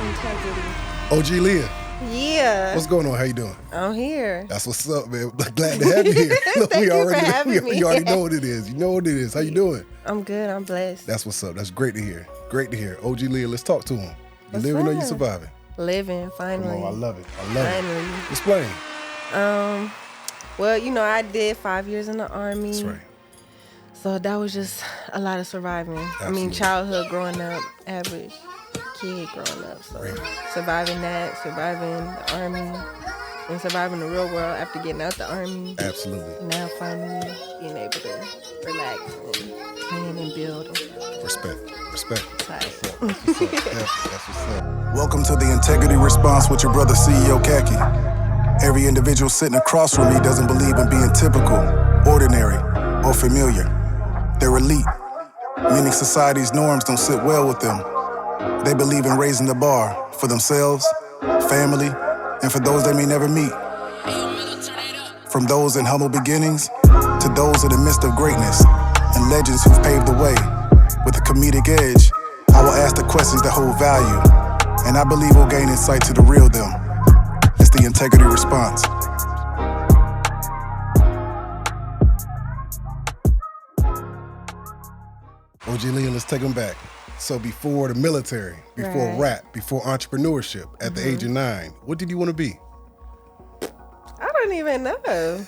Integrity. OG Liyah. Yeah. What's going on? How you doing? I'm here. That's what's up, man. Glad to have you here. Look, Thank you for having me. You already know what it is. You know what it is. How you doing? I'm good. I'm blessed. That's what's up. That's great to hear. Great to hear. OG Liyah, let's talk to him. You What's living or you up? surviving? Living, finally. Come on, I love it. I love Finally. it. Explain. Well, I did 5 years in the Army. That's right. So that was just a lot of surviving. Absolutely. Childhood growing up, average kid growing up. So Right. surviving that, surviving the Army, and surviving the real world after getting out the Army. Absolutely. Now finally being able to relax and plan and build. Respect. Tight. That's what's up. Welcome to the Integrity Response with your brother CEO Khacki. Every individual sitting across from me doesn't believe in being typical, ordinary, or familiar. They're elite, meaning society's norms don't sit well with them. They believe in raising the bar for themselves, family, and for those they may never meet. From those in humble beginnings to those in the midst of greatness and legends who've paved the way. With a comedic edge, I will ask the questions that hold value, and I believe we'll gain insight to the real them. It's the Integrity Response. OG Liyah, let's take them back. So before the military, before Right. rap, before entrepreneurship, at the age of 9, what did you want to be? I don't even know.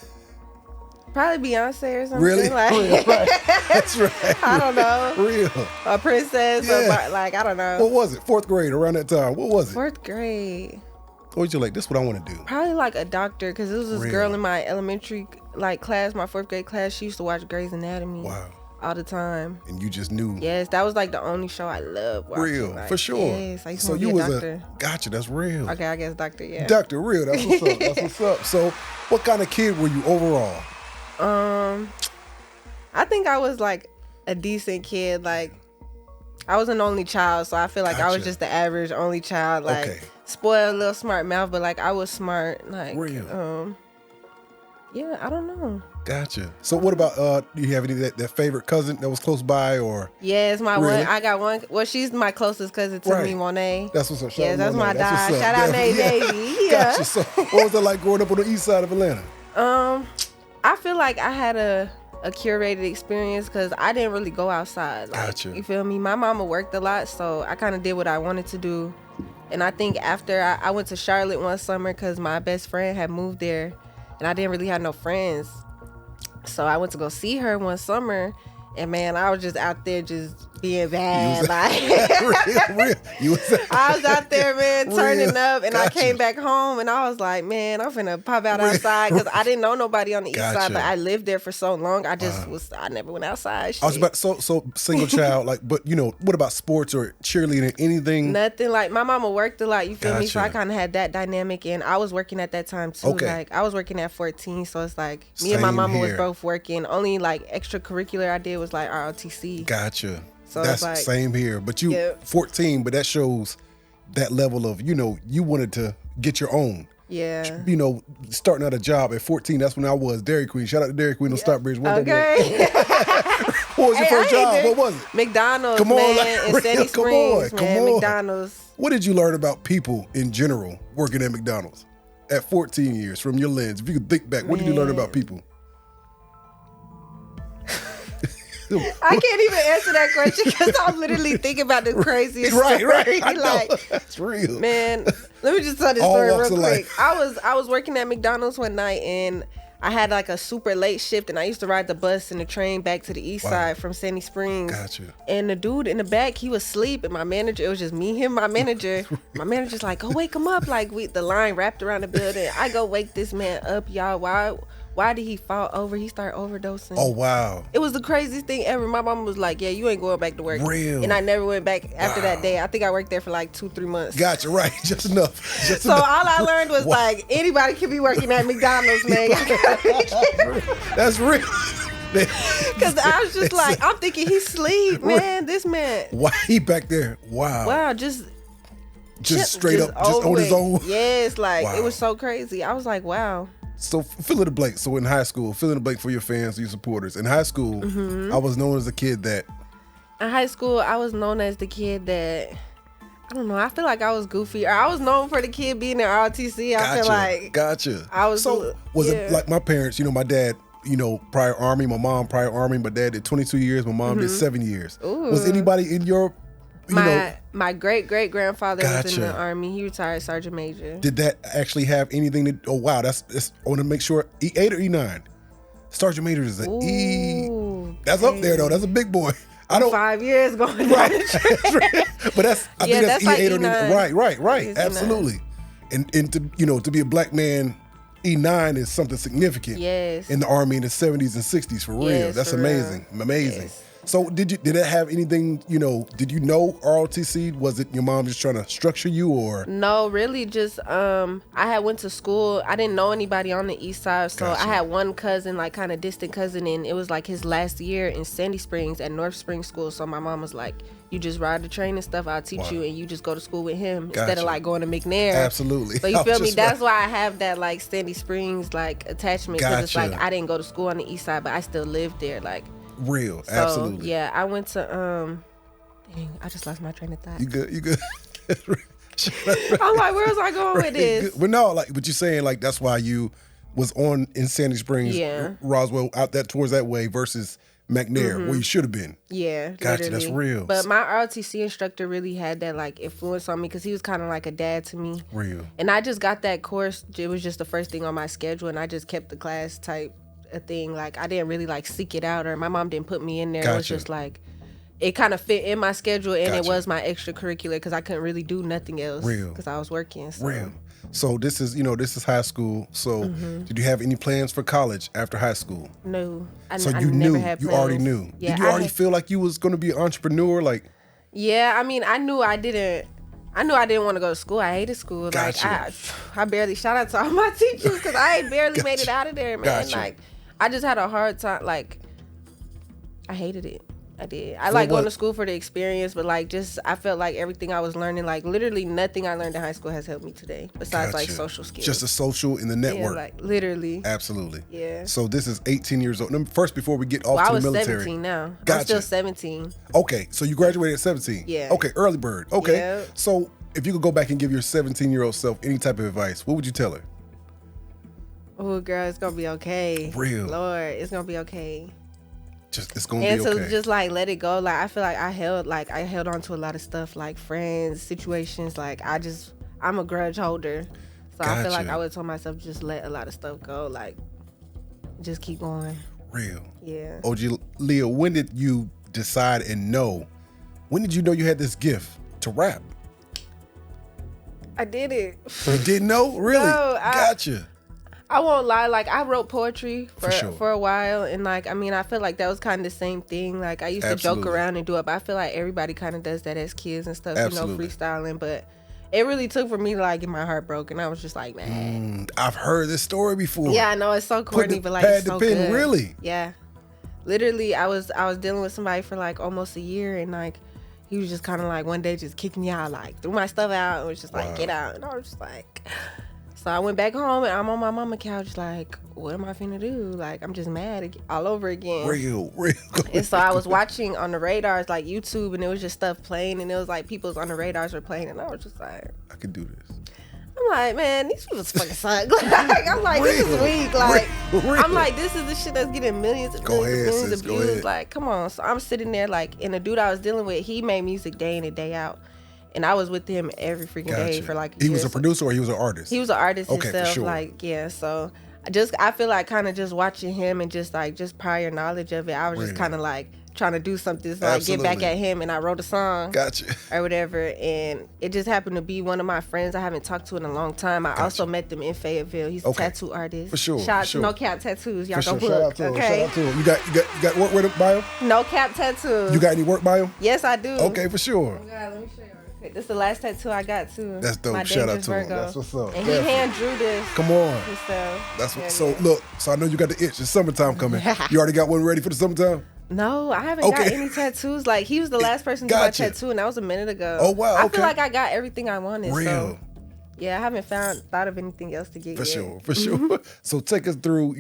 Probably Beyonce or something. Really? Like, Real, right. That's right. I don't know. Real. A princess or Yeah. I don't know. What was it? 4th grade, around that time. What was it? 4th grade. What was you like? This is what I want to do. Probably like a doctor, because it was this Real. girl in my elementary class, my 4th grade class. She used to watch Grey's Anatomy Wow. all the time. And you just knew. Yes, that was like the only show I loved watching. Real, like, for sure. Yes, I used to So want to you be a was doctor. gotcha, that's real. Okay, I guess doctor, yeah. Doctor, real, that's what's up. That's what's up. So what kind of kid were you overall? I think I was like a decent kid. Like, I was an only child, so I feel like I was Gotcha. just the average only child. Like, Okay. spoiled, little smart mouth, but like I was smart. Like, Real. Yeah, I don't know. Gotcha. So what about do you have any that favorite cousin that was close by or Yeah, it's my Really? one. I got one. Well, she's my closest cousin to Right. me, Monet. that's what's up? Shout Yeah, out that's Monet. my That's dad. what's up. Shout out Nate Baby. Yeah. Gotcha. So what was it like growing up on the east side of Atlanta? I feel like I had a curated experience because I didn't really go outside. Like, Gotcha. You feel me? My mama worked a lot, so I kind of did what I wanted to do. And I think after I went to Charlotte one summer because my best friend had moved there, and I didn't really have no friends. So I went to go see her one summer, and man, I was just out there just being bad. real. You was I was out there, man, turning Real. up, and I Gotcha. came back home, and I was like, man, I'm finna pop out outside because I didn't know nobody on the east Gotcha. side, but I lived there for so long. I just I never went outside. I was shit. about so single child, like, but what about sports or cheerleading, anything? Nothing. Like, my mama worked a lot, you feel me? So I Gotcha. kind of had that dynamic, and I was working at that time too. Okay. Like, I was working at 14, so it's like me and my Same mama was here. both working. Only like extracurricular I did was like ROTC. Gotcha. So That's it's like- same here. But you Yeah. 14, but that shows that level of, you wanted to get your own. Yeah. Starting out a job at 14, that's when I was Dairy Queen. Shout out to Dairy Queen on Stockbridge. Okay. What was your Hey, first I ain't job? there. What was it? McDonald's, Come on, man, like, in real, Sandy come Springs, on, man. come on. McDonald's. What did you learn about people in general working at McDonald's at 14 years from your lens? If you could think back, what did you learn Man. about people? I can't even answer that question because I'm literally thinking about the craziest story. Right. I know. Like, That's real. man, let me just tell this All story real walks of quick. life. I was working at McDonald's one night, and I had like a super late shift, and I used to ride the bus and the train back to the east Wow. side from Sandy Springs. Gotcha. And the dude in the back, he was asleep, and my manager, it was just me, him, my manager. My manager's like, go wake him up. Like, the line wrapped around the building. I go wake this man up, y'all. Why did he fall over? He started overdosing. Oh, wow. It was the craziest thing ever. My mom was like, yeah, you ain't going back to work. Real. And I never went back after that day. I think I worked there for like 2-3 months. Gotcha, right. Just enough. Just So all enough. I learned was Wow. like, anybody can be working at McDonald's, man. That's real. Because I was just like, I'm thinking he's asleep, man. This man, Why he back there? Wow. wow, just Straight up, just on his own. Yes, like Wow. it was so crazy. I was like, wow. So fill in the blank. So in high school, fill in the blank for your fans, your supporters. In high school, I was known as a kid that In high school, I was known as the kid that I don't know. I feel like I was goofy. Or I was known for the kid being in ROTC. I feel like I was. So was it like my parents? My dad. Prior Army. My mom prior Army. My dad did 22 years. My mom did 7 years. Ooh. Was anybody in your? My great grandfather was in the Army. He retired Sergeant Major. Did that actually have anything to? Oh wow, that's. I want to make sure E8 or E9. Sergeant Major is an E. That's up there though. That's a big boy. I don't 5 years going right. But I think that's E8 like or E9. Right. Absolutely. And to be a black man, E9 is something significant. Yes. In the Army in the 70s and 60s for real. Yes, That's for amazing. real. Amazing. Yes. So did it have anything, did you know ROTC? Was it your mom just trying to structure you or? No, really just I had went to school. I didn't know anybody on the east side. So Gotcha. I had one cousin, like kind of distant cousin, and it was like his last year in Sandy Springs at North Springs School. So my mom was like, you just ride the train and stuff, I'll teach you, and you just go to school with him instead of like going to McNair. Absolutely. So you feel me? That's why I have that like Sandy Springs like attachment, because it's like I didn't go to school on the east side, but I still lived there. Like real, so, absolutely. Yeah, I went to dang, I just lost my train of thought. You good. I'm like, where was I going with this? But no, like what you're saying, like that's why you was in Sandy Springs, Roswell, out that towards that way versus McNair, where you should have been. Yeah, gotcha. Literally. That's real. But my ROTC instructor really had that like influence on me because he was kind of like a dad to me. Real. And I just got that course. It was just the first thing on my schedule, and I just kept the class type a thing. Like I didn't really like seek it out, or my mom didn't put me in there. Gotcha. It was just like it kind of fit in my schedule, and it was my extracurricular because I couldn't really do nothing else. Real. Because I was working. So. Real. So this is high school. So did you have any plans for college after high school? No. I never had plans. You already knew. Yeah, did you already feel like you was going to be an entrepreneur? Like. Yeah, I mean, I knew I didn't want to go to school. I hated school. Gotcha. Like I barely, shout out to all my teachers because I barely made it out of there, man. Gotcha. Like I just had a hard time. Like I hated it. I did. I like going to school for the experience, but like I felt like everything I was learning, like literally nothing I learned in high school has helped me today besides like social skills. Just the social and the network. Yeah, like literally. Absolutely. Yeah. So this is 18 years old. First, before we get off to the military. I was 17 now. Gotcha. I'm still 17. Okay, so you graduated at 17. Yeah. Okay, early bird. Okay. Yeah. So if you could go back and give your 17-year-old self any type of advice, what would you tell her? Oh, girl, it's gonna be okay. Real. Lord, it's gonna be okay. It's gonna be okay. And to just like let it go. Like I feel like I held on to a lot of stuff, like friends, situations. Like I'm a grudge holder, so I feel like I would have told myself just let a lot of stuff go. Like just keep going. Real. Yeah. OG Liyah, when did you decide and know? When did you know you had this gift to rap? I did it. You didn't know? Really? No, Gotcha. I won't lie, like I wrote poetry for a while, and like I mean I feel like that was kind of the same thing. Like I used to joke around and do it, but I feel like everybody kind of does that as kids and stuff, freestyling. But it really took for me to like get my heart broken. I was just like, man, I've heard this story before. Yeah, I know it's so corny, but like it's so good. Really? Yeah, literally, I was dealing with somebody for like almost a year, and like he was just kind of like one day just kicked me out, like threw my stuff out, and was just like get out, and I was just like. So I went back home and I'm on my mama couch like, what am I finna do? Like, I'm just mad all over again. Real. And so I was watching on the radars, like YouTube, and it was just stuff playing, and it was like people's on the radars were playing, and I was just like, I can do this. I'm like, man, these people fucking suck. Like, I'm like, this is weak. Like, I'm like, this is the shit that's getting millions and millions of views. Like, come on. So I'm sitting there like, and the dude I was dealing with, he made music day in and day out. And I was with him every freaking day for like a year. He was a producer or he was an artist? He was an artist himself. For sure. Like, yeah, so I feel like kind of just watching him and just prior knowledge of it, I was just kind of like trying to do something to like get back at him, and I wrote a song. Gotcha. Or whatever, and it just happened to be one of my friends I haven't talked to in a long time. I also met them in Fayetteville. He's a tattoo artist. For sure. Shout out to No Cap Tattoos. Y'all go book. Shout out to him. Shout out to him. You got work with him by him? No Cap Tattoos. You got any work by him? Yes, I do. Okay, for sure. Oh God, let me show you. This is the last tattoo I got too. That's dope. My Shout out to Virgo. him. That's what's up. And he hand drew this. Come on. Himself. That's what. So look. So I know you got the itch. It's summertime coming. You already got one ready for the summertime? No, I haven't got any tattoos. Like he was the last person to do my tattoo, and that was a minute ago. Oh wow. Okay. I feel like I got everything I wanted. Real. So, yeah, I haven't thought of anything else to get for yet. For sure. So take us through.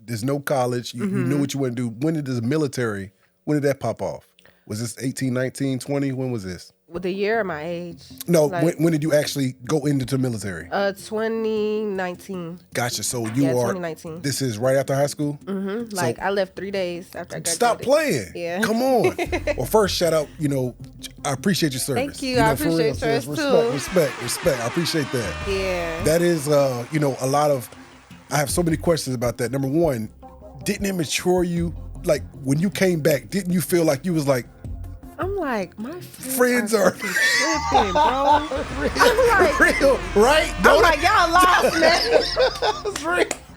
There's no college. You knew what you want to do. When did the military? When did that pop off? Was this 18, 19, 20? When was this? With the year or my age? No, like, when did you actually go into the military? 2019. Gotcha. So you are. 2019. This is right after high school. Mm-hmm. Like I left 3 days after I graduated. Stop playing. Yeah. Come on. Well, first shout out. I appreciate your service. Thank you. I appreciate yours too. Respect. I appreciate that. Yeah. That is, a lot of. I have so many questions about that. Number one, didn't it mature you? Like when you came back, didn't you feel like you was like? I'm like, my friends are tripping, bro. real, right? I'm like, y'all lost, man.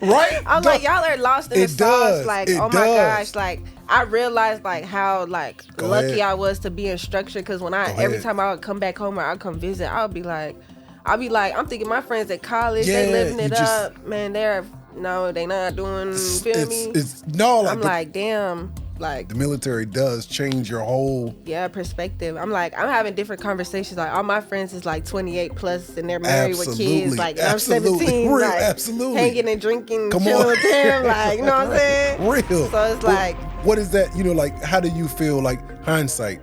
Right? I'm like, y'all are lost in the sauce. Like, oh my gosh, like I realized like how like lucky I was to be in structure. Cause when every time I would come back home or I'd come visit, I'll be like, I'm thinking my friends at college, they living it up, man. They not doing. Feel me? I'm like, damn. Like the military does change your whole perspective. I'm like, I'm having different conversations. Like all my friends is like 28 plus and they're married with kids. Like I'm 17, like hanging and drinking, chilling with them. Like, you know what I'm saying? Real. So it's like, what is that? Like, how do you feel? Like hindsight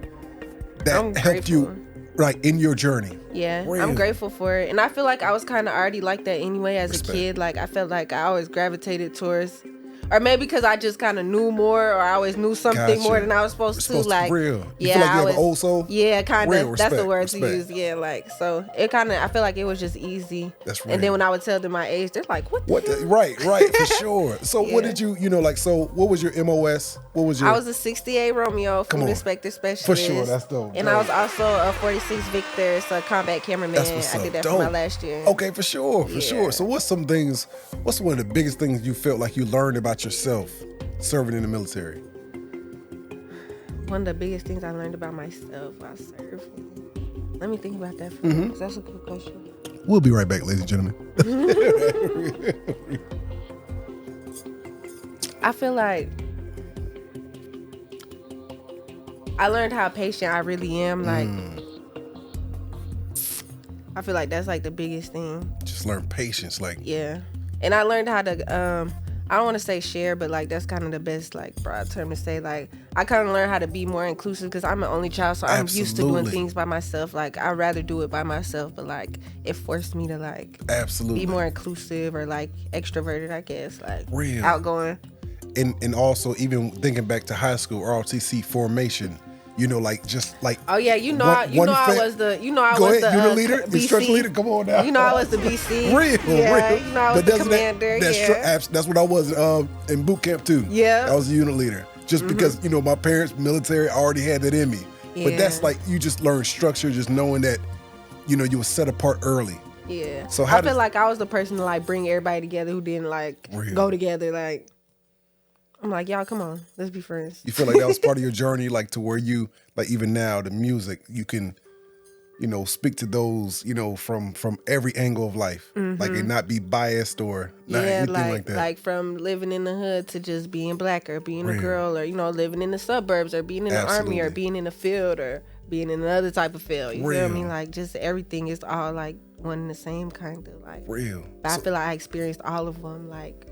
that helped you, like in your journey? Yeah, real. I'm grateful for it, and I feel like I was kind of already like that anyway as a kid. Like I felt like I always gravitated towards. Or maybe because I just kind of knew more, or I always knew something more than I was supposed to. Like, real. You feel like you have an old soul? Yeah, kind of. That's the word to use. Yeah, like so. It kind of. I feel like it was just easy. That's real. And then when I would tell them my age, they're like, "What?" Right, for sure. So what did you, So what was your MOS? What was your? I was a 68 Romeo, food inspector specialist. For sure, that's dope. And I was also a 46 Victor, so combat cameraman. That's what's up. I did that for my last year. Okay, for sure. So what's one of the biggest things you felt like you learned about yourself serving in the military? One of the biggest things I learned about myself while serving. Let me think about that for a minute. That's a good question. We'll be right back, ladies and gentlemen. I feel like I learned how patient I really am. Like, I feel like that's like the biggest thing. Just learn patience, like. Yeah, and I learned how to. I don't want to say share, but like that's kind of the best like broad term to say. Like I kind of learned how to be more inclusive because I'm an only child, so I'm used to doing things by myself. Like I'd rather do it by myself, but like it forced me to like be more inclusive or like extroverted, I guess, like outgoing. And also even thinking back to high school ROTC formation. Oh yeah, I was the unit leader, BC. instructor leader. Come on now. I was the BC. real. I was the commander. That's what I was in boot camp too. Yeah, I was the unit leader. Just because my parents military already had that in me. Yeah. But that's like you just learn structure, just knowing that you were set apart early. Yeah. So I feel like I was the person to like bring everybody together who didn't like go together like. I'm like, y'all, come on, let's be friends. You feel like that was part of your journey, like to where you, like even now, the music, you can, speak to those, from every angle of life, like and not be biased or not anything like that. Like from living in the hood to just being black or being a girl or living in the suburbs or being in the army or being in the field or being in another type of field. You feel me? Like just everything is all like one and the same kind of like. Real. But I feel like I experienced all of them like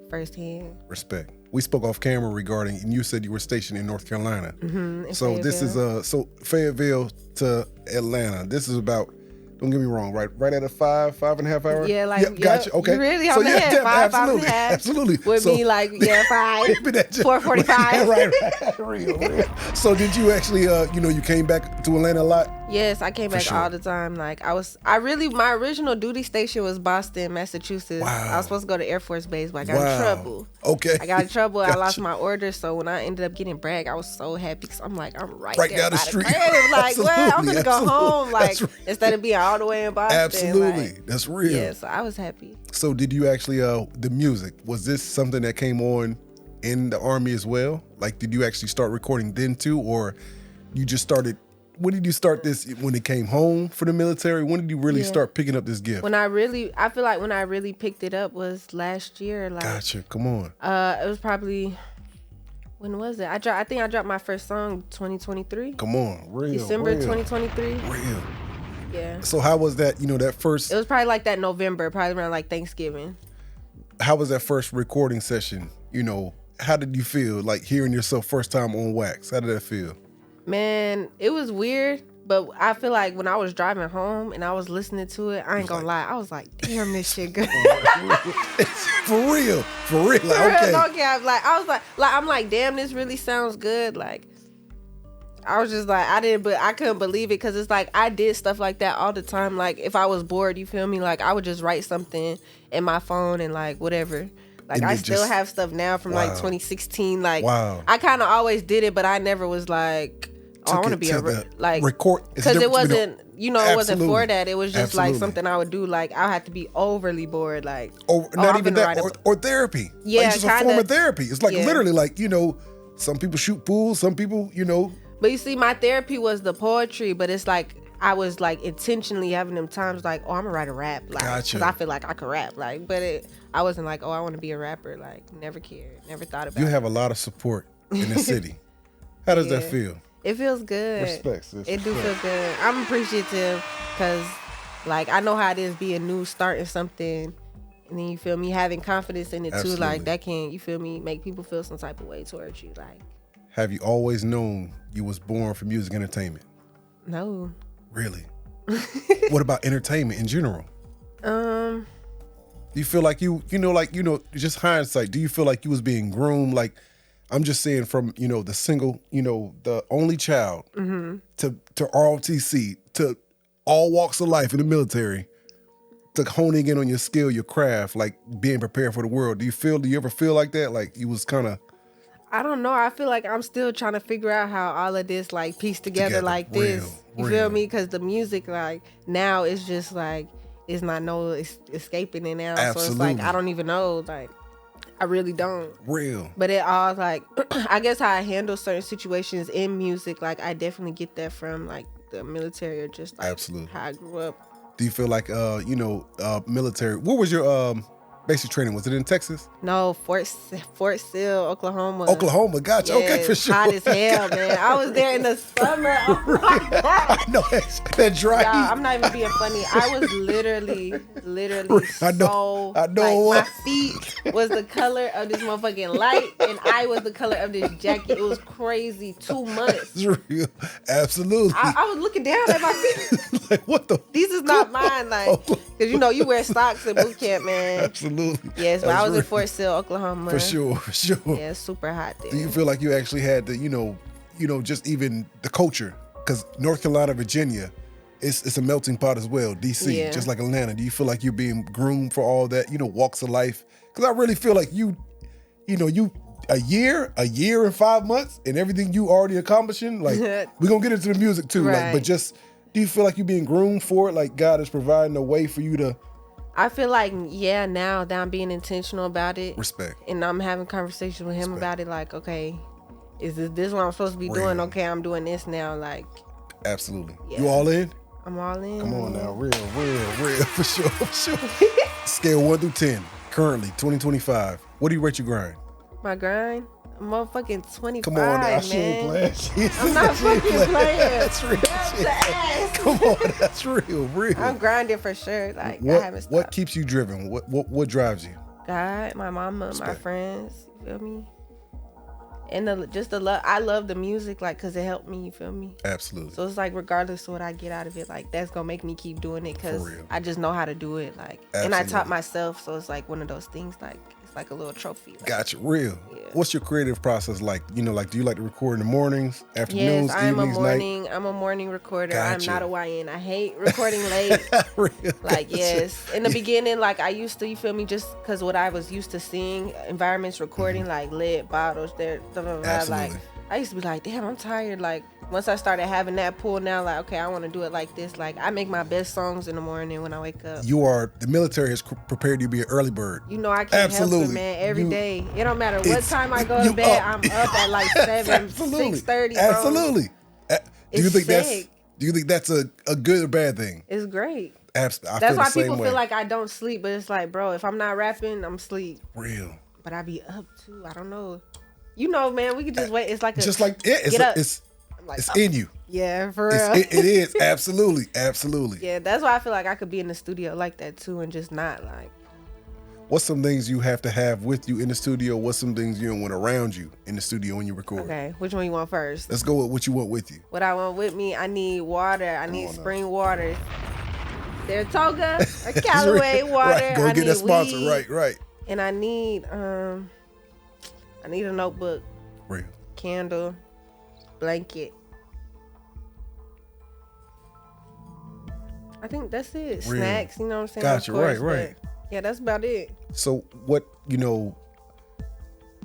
firsthand. Respect. We spoke off camera regarding, and you said you were stationed in North Carolina. So this is Fayetteville to Atlanta. This is about, don't get me wrong, right at a 5.5 hour? Yeah, like, gotcha. Okay. You really on the head, 5.5. Absolutely. Would be like, 5, 4:45. Right. Real. So did you actually, you came back to Atlanta a lot? Yes, I came back all the time. Like my original duty station was Boston, Massachusetts. Wow. I was supposed to go to Air Force Base, but I got in trouble. Okay. I got in trouble. Gotcha. I lost my order. So when I ended up getting Bragg, I was so happy because I'm like, I'm right there down the street. Like, well, I'm going to go home. Like, instead of being all the way in Boston. Absolutely. Like, that's real. Yeah, so I was happy. So did you actually, the music, was this something that came on in the Army as well? Like, did you actually start recording then too? Or you just started... When did you start this? When it came home for the military? When did you really start picking up this gift? I feel like when I really picked it up was last year. Like, gotcha. Come on. It was probably, when was it? I think I dropped my first song 2023. Come on, real. December 2023. Real. Yeah. So how was that? That first. It was probably like that November, probably around like Thanksgiving. How was that first recording session? How did you feel like hearing yourself first time on wax? How did that feel? Man, it was weird. But I feel like when I was driving home and I was listening to it, I ain't gonna lie, I was like, damn, this shit good. For real. Like, okay. Okay. I'm like, damn, this really sounds good. Like, I was just like, I couldn't believe it because it's like I did stuff like that all the time. Like, if I was bored, you feel me? Like, I would just write something in my phone and like whatever. Like, I still have stuff now from like 2016. Like, I kind of always did it, but I never was like, I want to be record, because it wasn't, it wasn't for that. It was just like something I would do. Like, I had to be overly bored, like, not even that, or therapy. Yeah, like, it's just a form of therapy. It's like literally like, some people shoot pool, some people, But you see, my therapy was the poetry, but it's like I was like intentionally having them times like, I'm gonna write a rap, like, gotcha. Cause I feel like I could rap, like, but I wasn't like, I want to be a rapper, like, never cared, never thought about it. You have a lot of support in the city. How does that feel? It feels good. Respect, sis. It do feel good. I'm appreciative because, like, I know how it is being new, starting something, and then you feel me having confidence in it too. Like, that can, you feel me, make people feel some type of way towards you. Like, have you always known you was born for music entertainment? No. Really? What about entertainment in general? Do you feel like just hindsight, do you feel like you was being groomed? Like, I'm just saying from, the single, the only child to ROTC, to all walks of life in the military, to honing in on your skill, your craft, like being prepared for the world. Do you ever feel like that? Like you was kind of... I don't know. I feel like I'm still trying to figure out how all of this like piece together like this. You feel me? Because the music like now is just like, it's not escaping it now. Absolutely. So it's like, I don't even know. Like, I really don't. Real. But it all like, I guess how I handle certain situations in music, like I definitely get that from like the military or just like how I grew up. Do you feel like, military, what was your basic training? Was it in Texas? No, Fort Sill, Oklahoma. Oklahoma, gotcha. Yes, okay, for sure. Hot as hell, man. I was there in the summer. Oh my God. I know, that dry Y'all, heat. I'm not even being funny. I was literally I know. like, my feet was the color of this motherfucking light, and I was the color of this jacket. It was crazy. 2 months. It's real. Absolutely. I was looking down at my feet. Like, what the? These is not mine, like, because you wear socks in boot camp, man. Absolutely. Yes, but I was in Fort Sill, Oklahoma. For sure. Yeah, it's super hot there. Do you feel like you actually had the, just even the culture? Because North Carolina, Virginia, it's a melting pot as well. DC, just like Atlanta. Do you feel like you're being groomed for all that, walks of life? Because I really feel like you a year and 5 months and everything you already accomplishing, like, we're going to get into the music too. Right. Like, but just, do you feel like you're being groomed for it? Like God is providing a way for you to... I feel like, now that I'm being intentional about it. Respect. And I'm having conversations with him about it, like, okay, is this what I'm supposed to be doing? Okay, I'm doing this now, like. Absolutely. Yeah. You all in? I'm all in. Come on now, real, for sure. Scale 1 through 10, currently, 2025. What do you rate your grind? My grind? I'm motherfucking 25, Come on now, man. she ain't playing. I'm not fucking playing. That's real shit. Come on, that's real. I'm grinding for sure. Like, I haven't stopped. What keeps you driven? What drives you? God, my mama, my friends. You feel me? And the love. I love the music, like, because it helped me. You feel me? Absolutely. So it's like, regardless of what I get out of it, like, that's gonna make me keep doing it because I just know how to do it. Like, and I taught myself, so it's like one of those things. Like, it's like a little trophy. Like, gotcha. Real. Yeah. What's your creative process like? Like, do you like to record in the mornings, afternoons, yes, evenings, night? I'm a morning recorder. Gotcha. I'm not a YN. I hate recording late. Real. Like, Gotcha. yes. In the beginning, like, I used to, you feel me, just because what I was used to seeing, environments recording, like lead bottles, there, like, I used to be like, damn, I'm tired. Like, once I started having that pull now, like, okay, I want to do it like this. Like, I make my best songs in the morning when I wake up. The military has prepared you to be an early bird. I can't help it, man. Every day. It don't matter what time I go to bed, I'm up at like 7, 6:30. Absolutely. Do you think that's a good or bad thing? It's great. That's why people feel like I don't sleep, but it's like, bro, if I'm not rapping, I'm asleep. Real. But I be up too. I don't know. Man, we could just wait. It's like it's in you. Yeah, for real. It is absolutely. Yeah, that's why I feel like I could be in the studio like that too, and just not like. What's some things you have to have with you in the studio? What's some things you don't want around you in the studio when you record? Okay, which one you want first? Let's go with what you want with you. What I want with me, I need water. I need spring water. Saratoga or Callaway water. Right. Go I get need that sponsor. weed, Right. And I need a notebook, Real. candle, blanket. I think that's it. Real. Snacks, you know what I'm saying? Gotcha. Of course, Right. but yeah, that's about it. So what,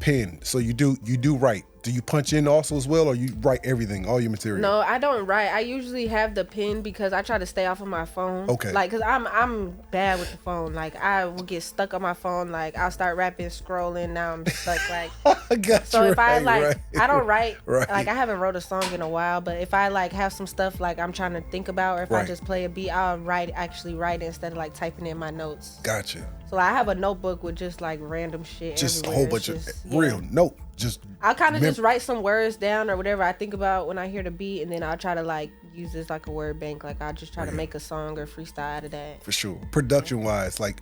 pen. So you do write. Do you punch in also as well, or you write everything, all your material? No, I don't write. I usually have the pen because I try to stay off of my phone. Okay. Like, cause I'm bad with the phone. Like, I will get stuck on my phone. Like, I'll start rapping, scrolling. Now I'm stuck. Like, I got so you if I right. I don't write. Right. Like, I haven't wrote a song in a while. But if I like have some stuff like I'm trying to think about, or if I Right. just play a beat, I'll actually write it instead of like typing in my notes. Gotcha. So I have a notebook with just like random shit. Just a everywhere. whole bunch It's of just, real. No, just I'll kind of just write some words down or whatever I think about when I hear the beat, and then I'll try to like use this like a word bank. Like I'll just try to make a song or freestyle out of that. for sure. Production wise, like,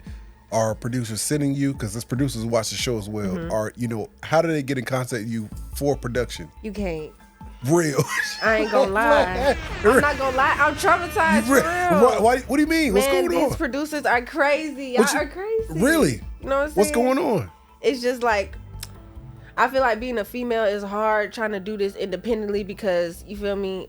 are producers sending you, because there's producers who watch the show as well, are how do they get in contact with you for production? You can't. Real. I ain't gonna lie. I'm not gonna lie. I'm traumatized for real. Why, what do you mean? What's Man, going these on? producers are crazy. Y'all are crazy. Really? You know what I'm saying? What's going on? It's just like, I feel like being a female is hard trying to do this independently because, you feel me,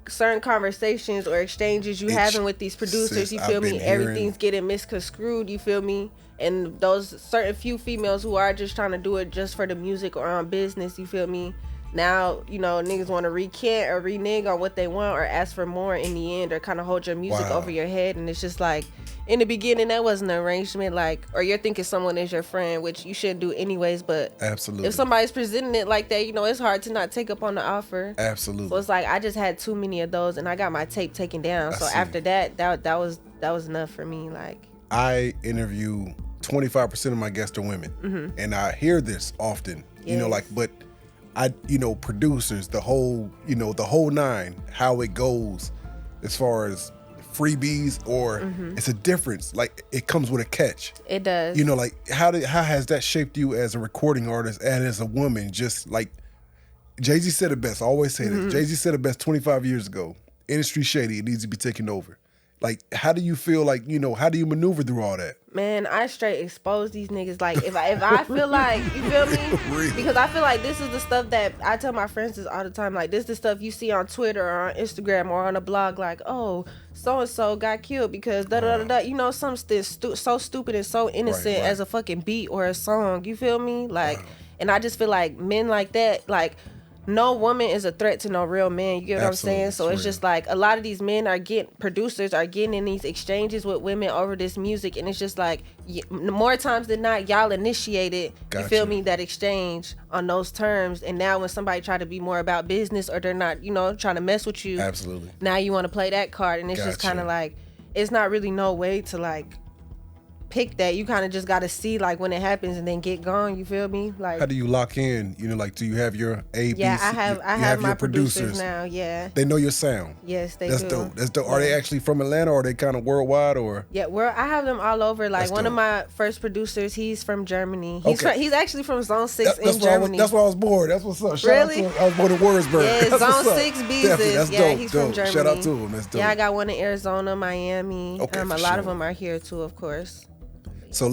certain conversations or exchanges you having with these producers, you feel me, everything's getting misconstrued, you feel me? And those certain few females who are just trying to do it just for the music or on business, you feel me? Now, niggas want to recant or renege on what they want or ask for more in the end or kind of hold your music over your head. And it's just like, in the beginning, that wasn't an arrangement, like, or you're thinking someone is your friend, which you shouldn't do anyways. But absolutely, if somebody's presenting it like that, it's hard to not take up on the offer. Absolutely. So it's like, I just had too many of those and I got my tape taken down. So after that was enough for me. Like, I interview 25% of my guests are women. And I hear this often, but producers, the whole nine, how it goes as far as freebies or it's a difference. Like, it comes with a catch. It does. How has that shaped you as a recording artist and as a woman? Just like Jay-Z said it best. I always say that. Jay-Z said it best 25 years ago. Industry shady. It needs to be taken over. Like, how do you feel like, how do you maneuver through all that? Man, I straight expose these niggas. Like, if I feel like, you feel me? Really? Because I feel like this is the stuff that I tell my friends this all the time. Like, this is the stuff you see on Twitter or on Instagram or on a blog. Like, oh, so-and-so got killed because da-da-da-da. Something so stupid and so innocent as a fucking beat or a song. You feel me? Like, and I just feel like men like that, like, no woman is a threat to no real man. You get what I'm saying? So it's just like a lot of these men producers are getting in these exchanges with women over this music. And it's just like, more times than not, y'all initiated, you feel me, that exchange on those terms. And now when somebody try to be more about business or they're not, trying to mess with you. Absolutely. Now you want to play that card. And it's just kind of like, it's not really no way to like pick that. You kind of just got to see like when it happens and then get gone. You feel me? Like, how do you lock in? Do you have your A, B, C? Yeah, I have my your producers now. Yeah, they know your sound. Yes, they That's do. dope. That's dope. Yeah. Are they actually from Atlanta or are they kind of worldwide or? Yeah, I have them all over. Like, That's one dope. of my first producers, he's from Germany. He's actually from Zone 6 That's in Germany. That's where I was born. That's what's up. Shout Really? out to him. I was born in Warrensburg. Yeah, That's Zone what's up. 6 Definitely. business. That's Yeah, dope. he's from Germany. Shout out to him. That's dope. Yeah, I got one in Arizona, Miami. Okay, A for lot of sure. them are here too, of course. So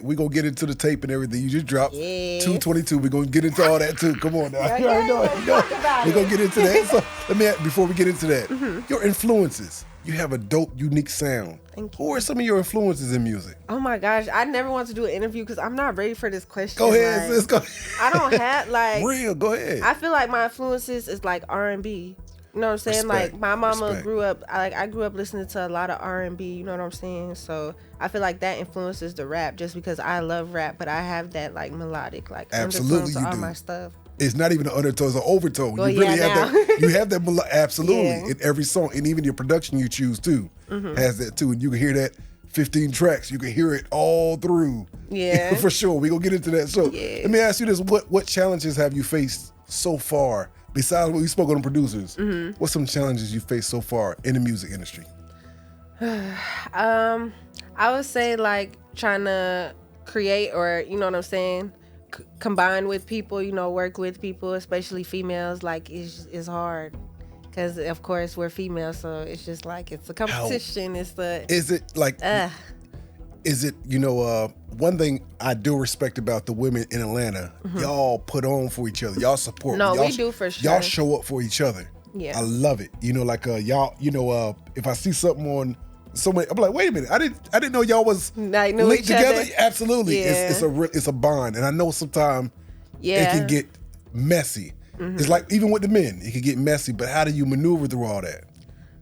we gonna get into the tape and everything. You just dropped Yeah. 222. We're gonna get into all that too. Come on now. You already know it. let's talk about We're gonna it. get into that. So before we get into that, your influences. You have a dope, unique sound. Thank you. Who are some of your influences in music? Oh my gosh, I never want to do an interview because I'm not ready for this question. Go ahead, Like, sis. Go. I don't have like. Real. Go ahead. I feel like my influences is like R&B. You know what I'm saying? Respect. Like, my mama Respect. grew up, I grew up listening to a lot of R&B, you know what I'm saying? So I feel like that influences the rap just because I love rap, but I have that like melodic, like Absolutely undertones to you all do. my stuff. It's not even an undertone, it's an overtone. Well, you really yeah, have now. that. You have that absolutely Yeah. in every song, and even your production you choose too has that too. And you can hear that 15 tracks. You can hear it all through. Yeah. For sure. We gonna get into that. So Yeah. let me ask you this: what challenges have you faced so far? Besides what we spoke on the producers, what's some challenges you faced so far in the music industry? I would say like trying to create or, you know what I'm saying, combine with people, you know, work with people, especially females, like is hard. Because, of course, we're females, so it's just like, it's a competition. It's the... Is it like... Is it, you know, one thing I do respect about the women in Atlanta, y'all put on for each other. Y'all support. No, y'all, we do for sure. Y'all show up for each other. Yeah. I love it. You know, like y'all, you know, if I see something on somebody, I'm like, wait a minute, I didn't know y'all was like, linked together. Other. Absolutely. Yeah. It's a bond. And I know sometimes it can get messy. It's like, even with the men, it can get messy, but how do you maneuver through all that?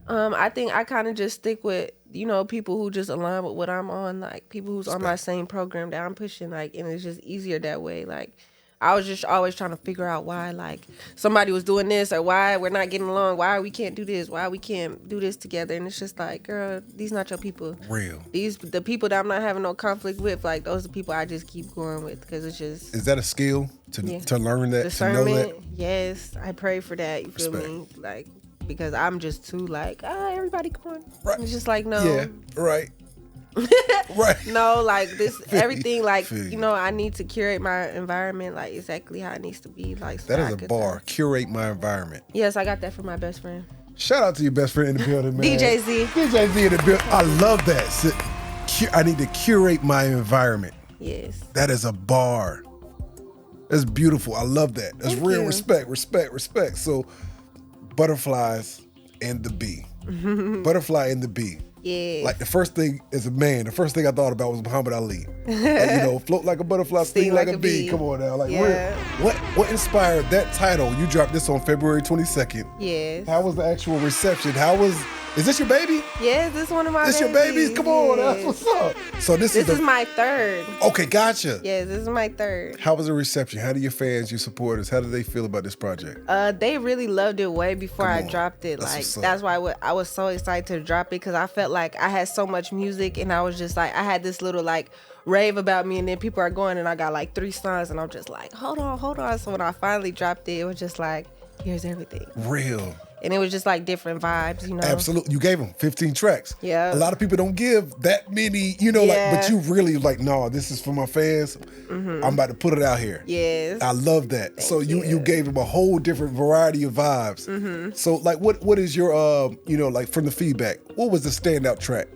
I think I kind of just stick with, you know, people who just align with what I'm on, like people who's on my same program that I'm pushing, like, and it's just easier that way. Like, I was just always trying to figure out why, like, somebody was doing this or why we're not getting along, why we can't do this, why we can't do this together. And it's just like, girl, these not your people. Real. The people that I'm not having no conflict with, like, those are the people I just keep going with, because it's just... Is that a skill to learn that, discernment, to know that? Yes, I pray for that, you feel me? Like, because I'm just too like, everybody come on. Right. It's just like, no. Yeah, right. Right. No, like this, everything, like, you know, I need to curate my environment, like, exactly how it needs to be. Like, so that is a bar. Curate my environment. Yes, I got that from my best friend. Shout out to your best friend in the building, man. DJ Z. DJ Z in the building. I love that. I need to curate my environment. Yes. That is a bar. That's beautiful. I love that. That's Thank real you. respect. So, butterflies and the bee. Butterfly and the bee. Yeah. Like, the first thing as a man, the first thing I thought about was Muhammad Ali. Like, you know, float like a butterfly, sting like a bee. Come on now. Like, what inspired that title? You dropped this on February 22nd. Yes. How was the actual reception? Is this your baby? Yes, this is one of my This your babies? Come on, that's what's up. So this is my third. Okay, gotcha. Yes, this is my third. How was the reception? How do your fans, your supporters, how do they feel about this project? They really loved it way before I dropped it. That's why I was so excited to drop it, because I felt like I had so much music, and I was just like, I had this little like rave about me, and then people are going, and I got like 3 songs, and I'm just like, hold on. So when I finally dropped it was just like, here's everything. Real. And it was just like different vibes, you know? Absolutely. You gave them 15 tracks. Yeah. A lot of people don't give that many, you know, like, but you really like, no, this is for my fans. I'm about to put it out here. Yes. I love that. So you gave them a whole different variety of vibes. So like, what is your, you know, like from the feedback, what was the standout track?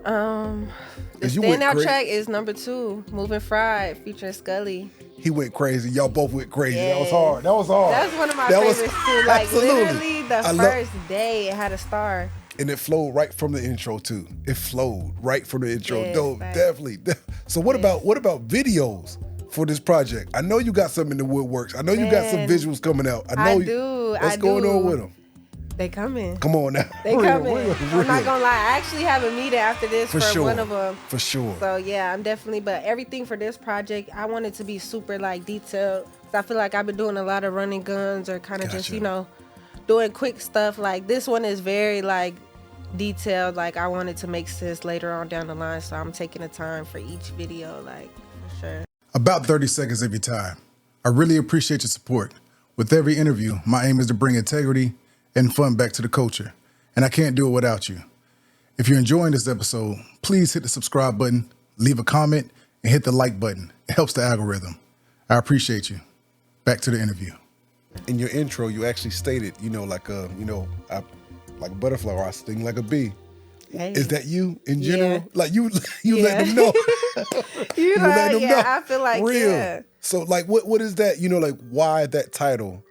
The standout track is number 2, Moving Fried, featuring Scully. He went crazy. Y'all both went crazy. Yes. That was hard. That's one of my favorites too. Like, absolutely. Literally the first day it had a star. And it flowed right from the intro too. It flowed right from the intro. Yes, No, definitely. So what about videos for this project? I know you got something in the woodworks. I know you got some visuals coming out. I know what's going on with them? They coming. Come on now. They coming. I'm not gonna lie. I actually have a meeting after this for one of them. For sure. So yeah, I'm definitely. But everything for this project, I want it to be super like detailed. So I feel like I've been doing a lot of running guns or kind of just, you know, doing quick stuff. Like, this one is very like detailed. Like, I want it to make sense later on down the line. So I'm taking the time for each video, like, for sure. About 30 seconds of your time. I really appreciate your support. With every interview, my aim is to bring integrity and fun back to the culture, and I can't do it without you. If you're enjoying this episode, please hit the subscribe button, leave a comment, and hit the like button. It helps the algorithm. I appreciate you. Back to the interview. In your intro, you actually stated, you know, like I like a butterfly, or I sting like a bee. Hey. Is that you in general? Yeah. Like you let them know. you let them know. I feel like real. Yeah. So like, what is that? You know, like, why that title?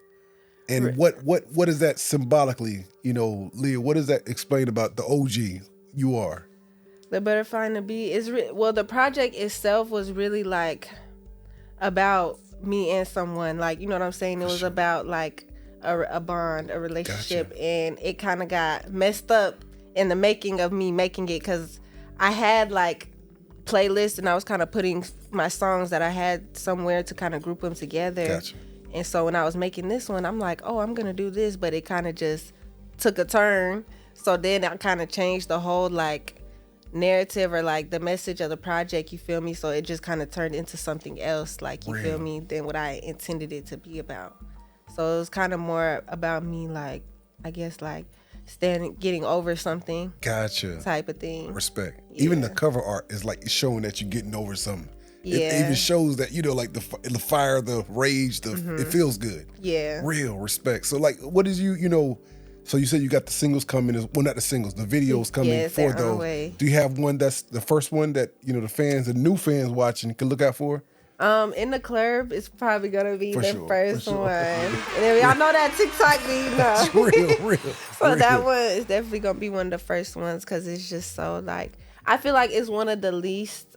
And what is that symbolically, you know, Liyah, what does that explain about the OG you are? The Butterfly and the Bee is, the project itself was really like about me and someone, like, you know what I'm saying? It was about like a bond, a relationship. Gotcha. And it kind of got messed up in the making of me making it, because I had like playlists and I was kind of putting my songs that I had somewhere to kind of group them together. Gotcha. And so when I was making this one, I'm like, oh, I'm going to do this. But it kind of just took a turn. So then I kind of changed the whole like narrative or like the message of the project, you feel me? So it just kind of turned into something else, like, you feel me, than what I intended it to be about. So it was kind of more about me, like, I guess, like getting over something. Gotcha. Type of thing. Respect. Yeah. Even the cover art is like showing that you're getting over something. Yeah. It even shows that, like the fire, the rage, it feels good. Yeah. Real respect. So like, what is so you said you got the singles coming, well, not the singles, the videos coming for those. Do you have one that's the first one that, the new fans watching can look out for? In the club, it's probably gonna be the first one. And then y'all know that TikTok be, real. So that one is definitely gonna be one of the first ones because it's just so like, I feel like it's one of the least,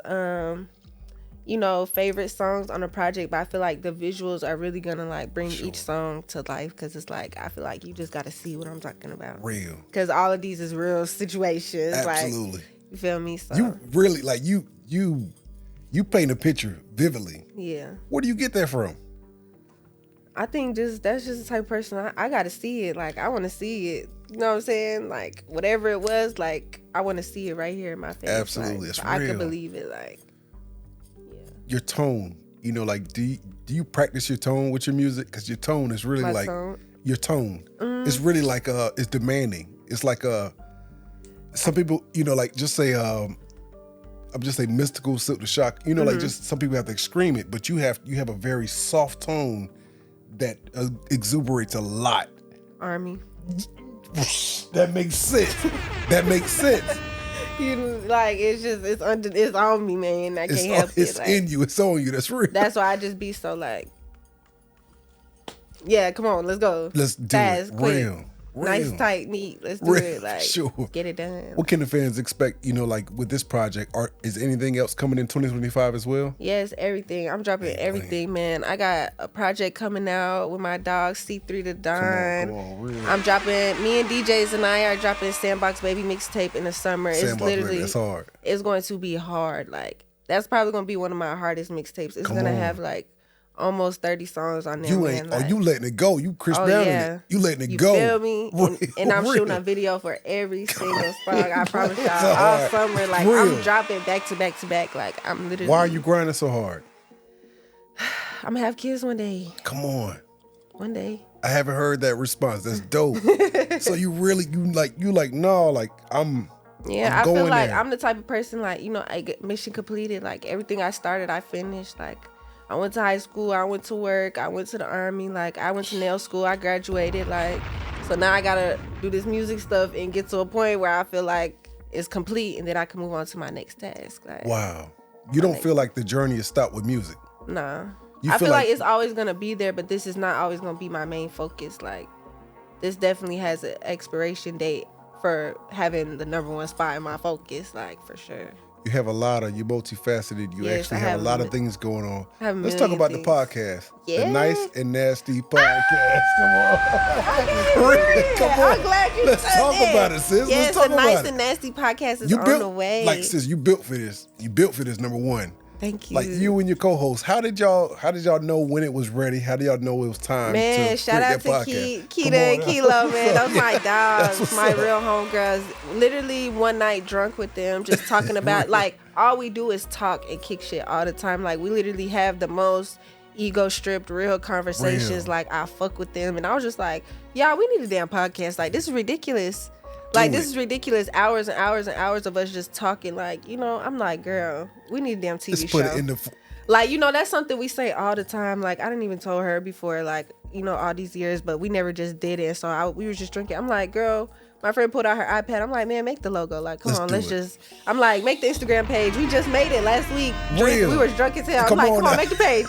favorite songs on the project, but I feel like the visuals are really gonna like bring each song to life because it's like, I feel like you just gotta see what I'm talking about. Real. Because all of these is real situations. Absolutely. Like, you feel me? So you really like you paint a picture vividly. Yeah. Where do you get that from? I think that's just the type of person I gotta see it. Like, I want to see it. You know what I'm saying? Like, whatever it was, like, I want to see it right here in my face. Absolutely, like, it's so I real. can believe it. Like, yeah. Your tone, like, do you practice your tone with your music? Because your tone is really your tone. Mm-hmm. It's really like it's demanding. It's like some people, like just say I'm just saying mystical, silk the shock. Like just some people have to scream it, but you have a very soft tone that exuberates a lot. Army. That makes sense. That makes sense. Like, it's on me, man. I can't help it. It's like, in you. It's on you. That's real. That's why I just be so like, yeah, come on, let's go. Let's do fast, it. quick. Real. Nice, tight, neat. Let's do it. Like, sure. Get it done. What can the fans expect, like with this project? Is anything else coming in 2025 as well? Yes, everything. I'm dropping everything, man. I got a project coming out with my dog, C.R.E.W.L the Don. Come on, really. I'm dropping, me and DJs and I are dropping Sandbox Baby mixtape in the summer. It's literally, that's hard. It's going to be hard. Like, that's probably going to be one of my hardest mixtapes. It's going to have like almost 30 songs on there. You letting it go. You Chris Brown in it. You letting it go. You feel me? And I'm shooting a video for every single song. I promise y'all. All summer, like, I'm dropping back to back to back. Like, I'm literally. Why are you grinding so hard? I'm gonna have kids one day. Come on. One day. I haven't heard that response. That's dope. So you I'm. Yeah, I feel like I'm the type of person, like, I get mission completed. Like, everything I started, I finished. Like, I went to high school, I went to work, I went to the Army, like, I went to nail school, I graduated, like, so now I gotta do this music stuff and get to a point where I feel like it's complete and then I can move on to my next task. Like, wow. You don't feel like the journey is stopped with music? Nah. I feel like it's always gonna be there, but this is not always gonna be my main focus. Like, this definitely has an expiration date for having the number one spot in my focus, like, for sure. You're multifaceted. You actually have a lot of things going on. Let's talk about the podcast. Yeah. The Nice and Nasty podcast. Come on. I'm glad you Let's said talk that. about it, sis. Yes, Let's talk the about Nice and Nasty podcast is on the way. Like, sis, you built for this. You built for this, number one. Thank you. Like, you and your co-host, how did y'all know when it was ready? How did y'all know it was time to shout out to Keita and Kilo, man. Those my dogs, my real homegirls. Literally one night drunk with them, just talking about, like, all we do is talk and kick shit all the time. Like, we literally have the most ego-stripped, real conversations. Like, I fuck with them. And I was just like, y'all, we need a damn podcast. Like, this is ridiculous. Like, this is ridiculous. Hours and hours and hours of us just talking. Like, I'm like, girl, we need a damn TV show. Put it in the like, that's something we say all the time. Like, I didn't even tell her before, like, all these years, but we never just did it. So we were just drinking. I'm like, girl, my friend pulled out her iPad. I'm like, man, make the logo. Like, come on, let's just. I'm like, make the Instagram page. We just made it last week. We were drunk as hell. I'm like, come on, make the page.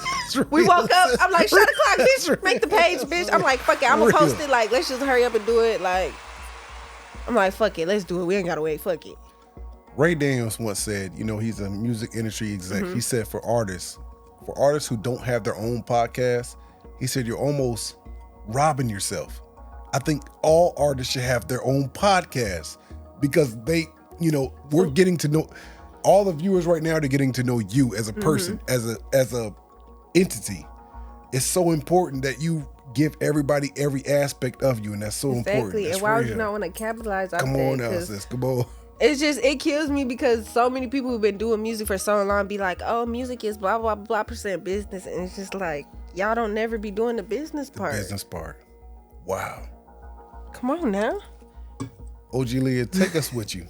We woke up. I'm like, shut the clock, bitch. Make the page, bitch. I'm like, fuck it. I'm gonna post it. Like, let's just hurry up and do it. Like, I'm like, fuck it, let's do it. We ain't gotta wait. Fuck it. Ray Daniels once said, he's a music industry exec. Mm-hmm. He said for artists who don't have their own podcast, he said you're almost robbing yourself. I think all artists should have their own podcast because they, we're getting to know all the viewers right now. They're getting to know you as a person, as a entity. It's so important that you give everybody every aspect of you, and that's so important. Exactly. And why would you not want to capitalize on that? Come on now, sis. Come on. It's just, it kills me because so many people who've been doing music for so long be like, oh, music is blah, blah, blah percent business. And it's just like, y'all don't never be doing the business part. Wow. Come on now. OG Liyah, take us with you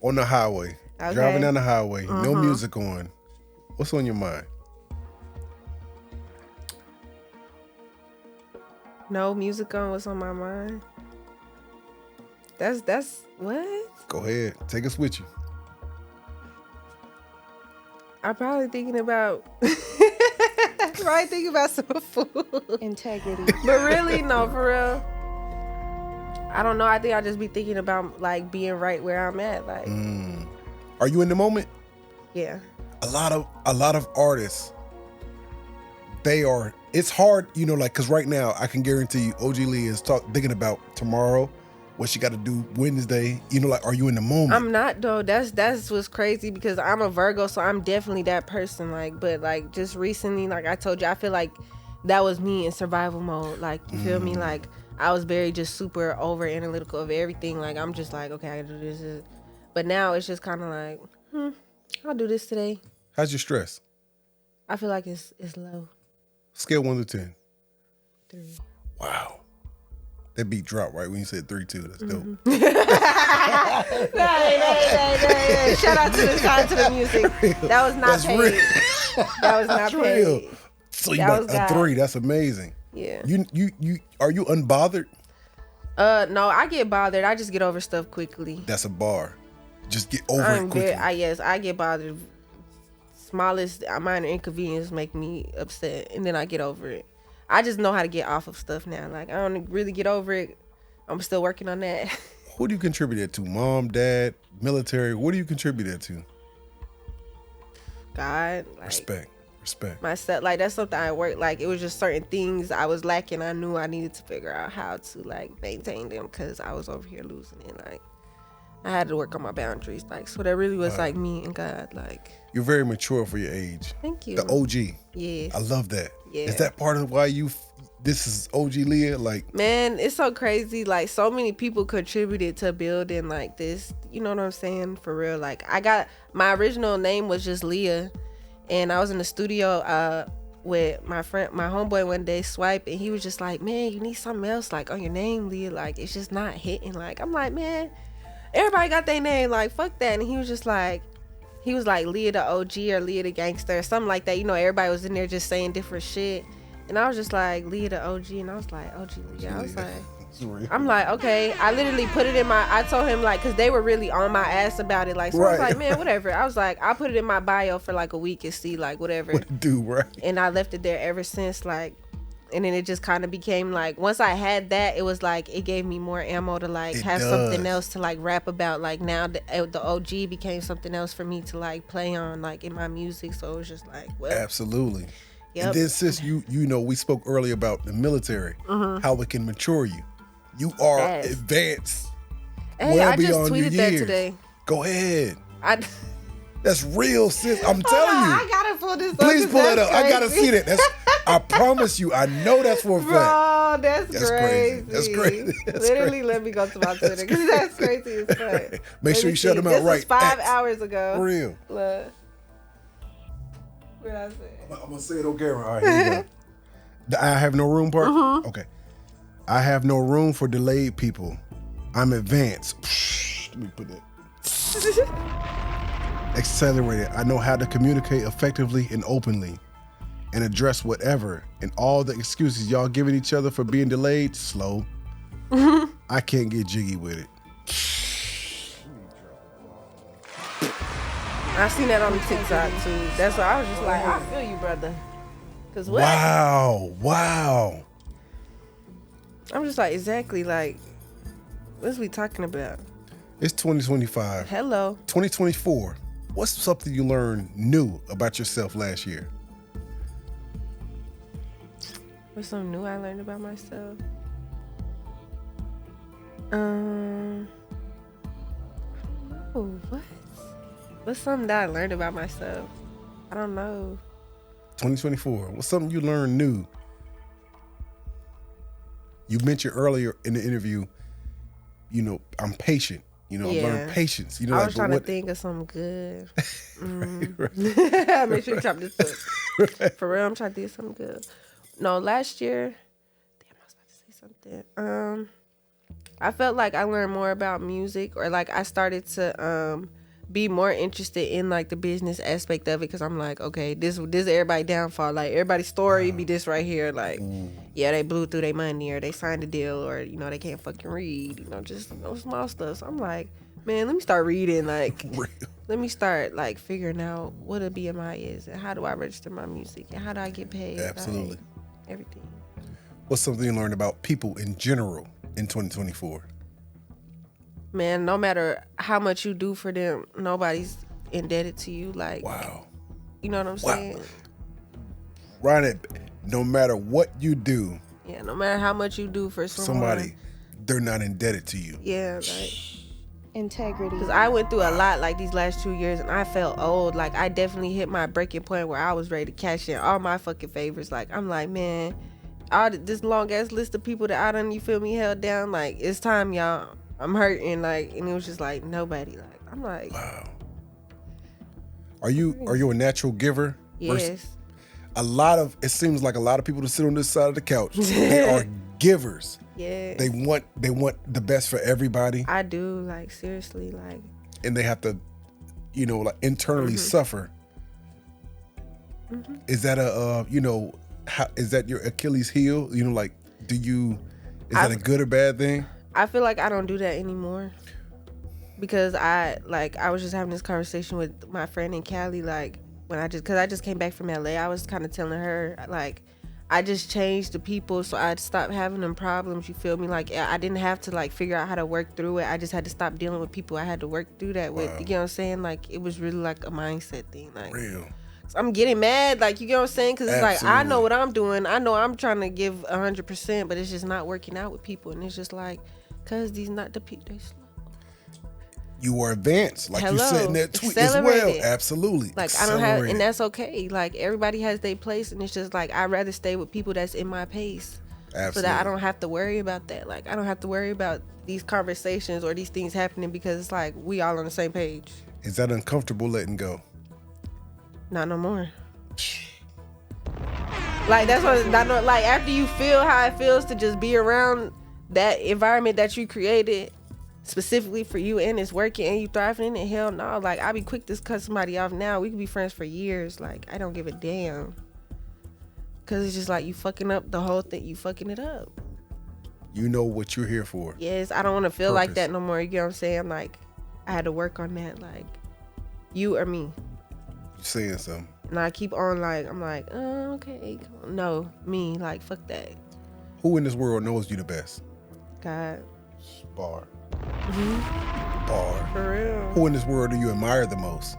on the highway. Okay. Driving down the highway, no music on. What's on your mind? No music on. What's on my mind? That's what? Go ahead. Take us with you. I'm probably thinking about some food. Integrity. But really, no, for real. I don't know. I think I just be thinking about like being right where I'm at. Like, Are you in the moment? yeah. A lot of artists, it's hard, like, because right now I can guarantee you OG Liyah is thinking about tomorrow, what she got to do Wednesday. Like, are you in the moment? I'm not though. That's what's crazy because I'm a Virgo, so I'm definitely that person. Like, but like just recently, like I told you, I feel like that was me in survival mode. Like, you feel me? Like I was very just super over analytical of everything. Like I'm just like, okay, I gotta do this. But now it's just kind of like, I'll do this today. How's your stress? I feel like it's low. Scale 1 to 10. 3. Wow. That beat dropped right when you said 3-2. That's dope. Hey. Shout out to the music. That was not paid. Real. That was not That's paid. real. So you That got was a God. 3. That's amazing. Yeah. You are you unbothered? No, I get bothered. I just get over stuff quickly. That's a bar. Just get over it quickly. I get bothered. Smallest minor inconvenience make me upset, and then I get over it. I just know how to get off of stuff now. Like I don't really get over it. I'm still working on that. Who do you contribute that to? Mom, dad, military? What do you contribute that to? God, like, Respect. myself. Like that's something I worked. Like it was just certain things I was lacking. I knew I needed to figure out how to like maintain them because I was over here losing it. Like I had to work on my boundaries. Like so that really was like me and God. Like You're very mature for your age. thank you. The OG. Yes. I love that. Yeah. Is that part of why this is OG Liyah? Like, man, it's so crazy. Like so many people contributed to building like this. You know what I'm saying? For real. Like I got my original name was just Liyah, and I was in the studio with my homeboy one day, Swipe, and he was just like, man, you need something else like on your name, Liyah. Like it's just not hitting. Like I'm like, man, everybody got their name. Like fuck that. And he was like Liyah the OG or Liyah the gangster or something like that. Everybody was in there just saying different shit. And I was just like, Liyah the OG. And I was like, OG Liyah. I was like, I'm like, okay. I literally put it in I told him like, cause they were really on my ass about it. Like, so I was like, man, whatever. I was like, I put it in my bio for like a week and see like whatever. What it do, right? And I left it there ever since like, and then it just kind of became like, once I had that, it was like, it gave me more ammo to like have something else to like rap about. Like now the OG became something else for me to like play on like in my music. So it was just like, well. Absolutely. Yep. And then sis, we spoke earlier about the military, how it can mature you. You are advanced. Hey, well I just beyond tweeted your that years. today. Go ahead. That's real, sis. I'm telling you. I gotta pull this up. Please pull it up. Crazy. I gotta see that. I promise you. I know that's for a fact. Bro, that's crazy. crazy. That's crazy. That's Literally, crazy. let me go to my Twitter because that's crazy as fuck. Make sure you shut them out this right. was 5 X. hours ago. For real. Look. What I say? I'm gonna say it on camera. All right, here we go. The I have no room part? Okay. I have no room for delayed people. I'm advanced. Let me put that. Accelerated. I know how to communicate effectively and openly and address whatever and all the excuses y'all giving each other for being delayed. Slow. I can't get jiggy with it. I seen that on the TikTok too. That's why I was just like, I feel you, brother. Cause what? Wow. I'm just like, exactly, like, what's we talking about? It's 2025. Hello. 2024. What's something you learned new about yourself last year? What's something new I learned about myself? Oh, what? What's something that I learned about myself? I don't know. 2024. What's something you learned new? You mentioned earlier in the interview, I'm patient. I learned patience. I was trying to think of something good. Make sure you chop this up. For real, I'm trying to think of something good. No, last year, damn, I was about to say something. I felt like I learned more about music, or like I started to be more interested in like the business aspect of it, because I'm like, okay, this everybody downfall. Like everybody's story be this right here. Like, yeah, they blew through their money, or they signed a deal, or they can't fucking read. Just small stuff. So I'm like, man, let me start reading. Like, let me start like figuring out what a BMI is, and how do I register my music, and how do I get paid. Absolutely. Like, everything. What's something you learned about people in general in 2024? Man, no matter how much you do for them, nobody's indebted to you. Like, wow. You know what I'm saying? Right it. No matter what you do. Yeah, no matter how much you do for somebody, they're not indebted to you. Yeah, like integrity. Because I went through a lot like these last 2 years, and I felt old. Like, I definitely hit my breaking point where I was ready to cash in all my fucking favors. Like, I'm like, man, all this long ass list of people that I done, you feel me, held down. Like, it's time, y'all. I'm hurting. Like, and it was just like nobody. Like, I'm like, wow. Are you a natural giver? Yes. It seems like a lot of people that sit on this side of the couch, they are givers. Yeah. They want the best for everybody. I do, like, seriously, like. And they have to, like internally suffer. Mm-hmm. Is that is that your Achilles heel? Like, is that a good or bad thing? I feel like I don't do that anymore. Because I was just having this conversation with my friend in Cali, like, because I just came back from LA, I was kind of telling her, like, I just changed the people so I'd stop having them problems, you feel me? Like, I didn't have to, like, figure out how to work through it. I just had to stop dealing with people I had to work through that with. Wow. You get what I'm saying? Like, it was really, like, a mindset thing. Like, real. So I'm getting mad, like, you get what I'm saying? Because it's like, I know what I'm doing. I know I'm trying to give 100%, but it's just not working out with people. And it's just like, because these not the people, they slow. You are advanced, like you said in that tweet as well. Absolutely. Like, I don't have, and that's okay. Like, everybody has their place, and it's just like, I'd rather stay with people that's in my pace. Absolutely. So that I don't have to worry about that. Like, I don't have to worry about these conversations or these things happening, because it's like, we all on the same page. Is that uncomfortable letting go? Not no more. Like, that's what, like, after you feel how it feels to just be around that environment that you created specifically for you, and it's working and you thriving in it, hell no. Like, I'll be quick to cut somebody off now. We could be friends for years. Like, I don't give a damn. Because it's just like, you fucking up the whole thing. You fucking it up. You know what you're here for. Yes, I don't want to feel like that no more. You get what I'm saying? Like, I had to work on that. Like, you or me. You saying something. And I keep on, like, I'm like, oh, okay. No, me. Like, fuck that. Who in this world knows you the best? God. Bar. Mm-hmm. Bar. For real. Who in this world do you admire the most?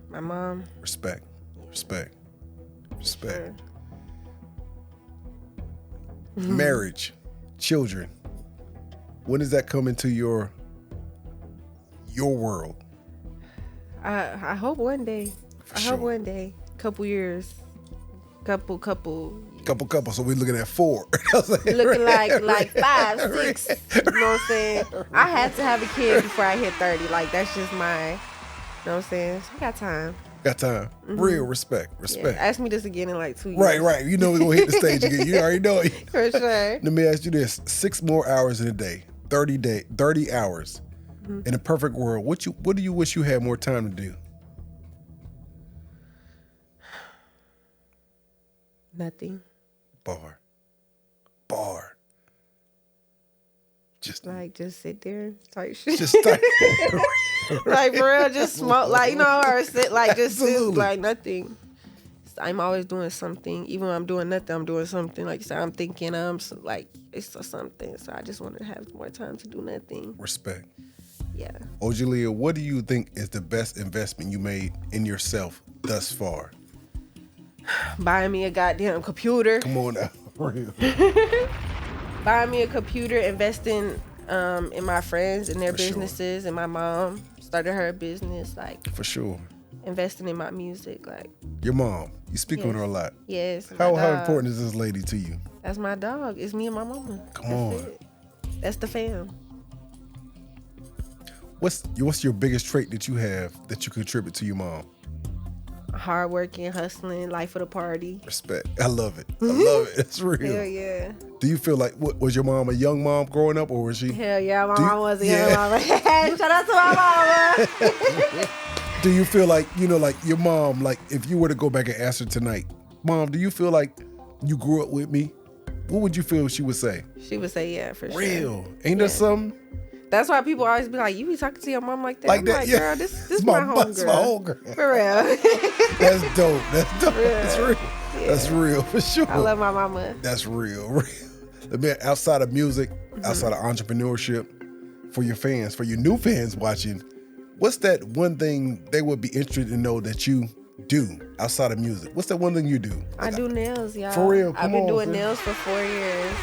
My mom. Respect. Sure. Mm-hmm. Marriage, children. When does that come into your world? I hope one day. I hope one day. Couple years. Couple. So we're looking at 4. Looking like 5, 6. You know what I'm saying? I had to have a kid before I hit 30. Like, that's just my, you know what I'm saying? So I got time. Mm-hmm. Real respect. Yeah. Ask me this again in like 2 years. Right. You know we're going to hit the stage again. You already know it. For sure. Let me ask you this. 6 more hours in a day. 30 hours. Mm-hmm. In a perfect world, what do you wish you had more time to do? Nothing. Bar. Just sit there, type shit. Just type. Like, for real, just smoke. Like, you know, or sit, like, just sit, like, nothing. I'm always doing something. Even when I'm doing nothing, I'm doing something. Like you said, I'm thinking, like, it's something. So I just want to have more time to do nothing. Respect. Yeah. Liyah, what do you think is the best investment you made in yourself thus far? Buying me a goddamn computer. Come on now. For real. Buying me a computer, investing in my friends and their businesses, and my mom started her business, like, for sure. Investing in my music, like. Your mom, you speak on her a lot. Yes. How important is this lady to you? That's my dog. It's me and my mama. Come on. That's the fam. What's your biggest trait that you have that you contribute to your mom? Hardworking, hustling, life of the party. Respect. I love it. I love it. It's real. Hell yeah. Do you feel like, was your mom a young mom growing up, or was she? Hell yeah, my mom was a young mama. Shout out to my mama. Do you feel like, like your mom, like if you were to go back and ask her tonight, Mom, do you feel like you grew up with me? What would you feel she would say? She would say, yeah, for sure. Real. Ain't that something? That's why people always be like, you be talking to your mom like that? Like I'm that, like, yeah. girl, this my homegirl. My homegirl. For real. That's dope. That's dope. Real. That's real. Yeah. That's real for sure. I love my mama. That's real. Man, outside of music, outside of entrepreneurship, for your fans, for your new fans watching, what's that one thing they would be interested to know that you do outside of music? What's that one thing you do? I do nails, y'all. For real? I've been doing nails for 4 years.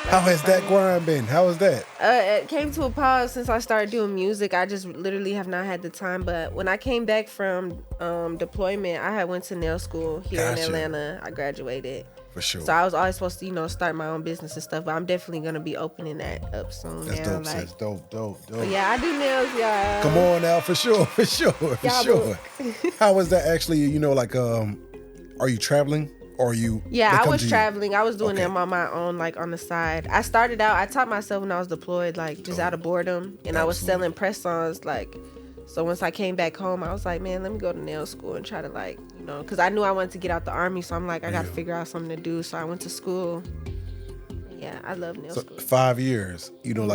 How has that grind been? How is that? It came to a pause since I started doing music. I just literally have not had the time. But when I came back from deployment, I had went to nail school here in Atlanta. I graduated. For sure. So I was always supposed to, start my own business and stuff. But I'm definitely going to be opening that up soon. That's now. dope, sis. Dope. But yeah, I do nails, y'all. Come on now, for sure. How was that actually, are you traveling? Or you? Yeah, I was traveling. I was doing them on my own, like on the side. I taught myself when I was deployed, like just out of boredom. And I was selling press-ons, like, so once I came back home, I was like, man, let me go to nail school and try to because I knew I wanted to get out the Army. So I'm like, I got to figure out something to do. So I went to school. Yeah, I love nail school. 5 years, you knew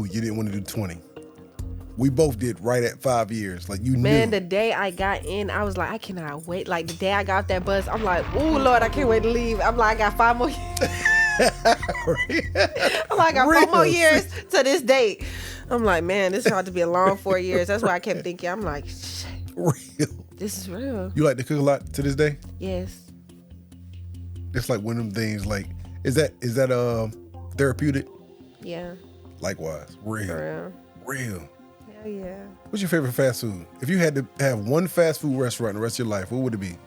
you didn't want to do 20. We both did right at 5 years. Like, you knew. Man, the day I got in, I was like, I cannot wait. Like, the day I got off that bus, I'm like, oh, Lord, I can't wait to leave. I'm like, I got 5 more years. I'm like, I got 4 more years to this date. I'm like, man, this is about to be a long 4 years. That's why I kept thinking. I'm like, shit. Real. This is real. You like to cook a lot to this day? Yes. It's like one of them things, like, is that therapeutic? Yeah. Likewise. Real. Yeah. What's your favorite fast food? If you had to have one fast food restaurant the rest of your life, what would it be?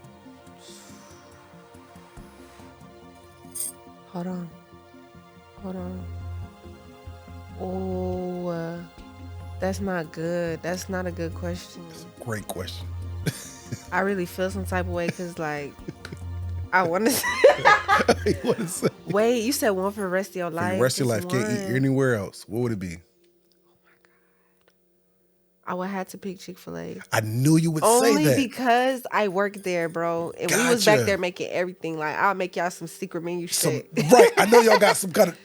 Hold on. Oh, that's not good. That's not a good question. That's a great question. I really feel some type of way because, like, I want to say. Wait, you said one for the rest of your life? For the rest of your life, can't eat anywhere else. What would it be? I would have to pick Chick-fil-A. I knew you would say that. Only because I worked there, bro. And we was back there making everything. Like, I'll make y'all some secret menu shit. Right. I know y'all got some kind of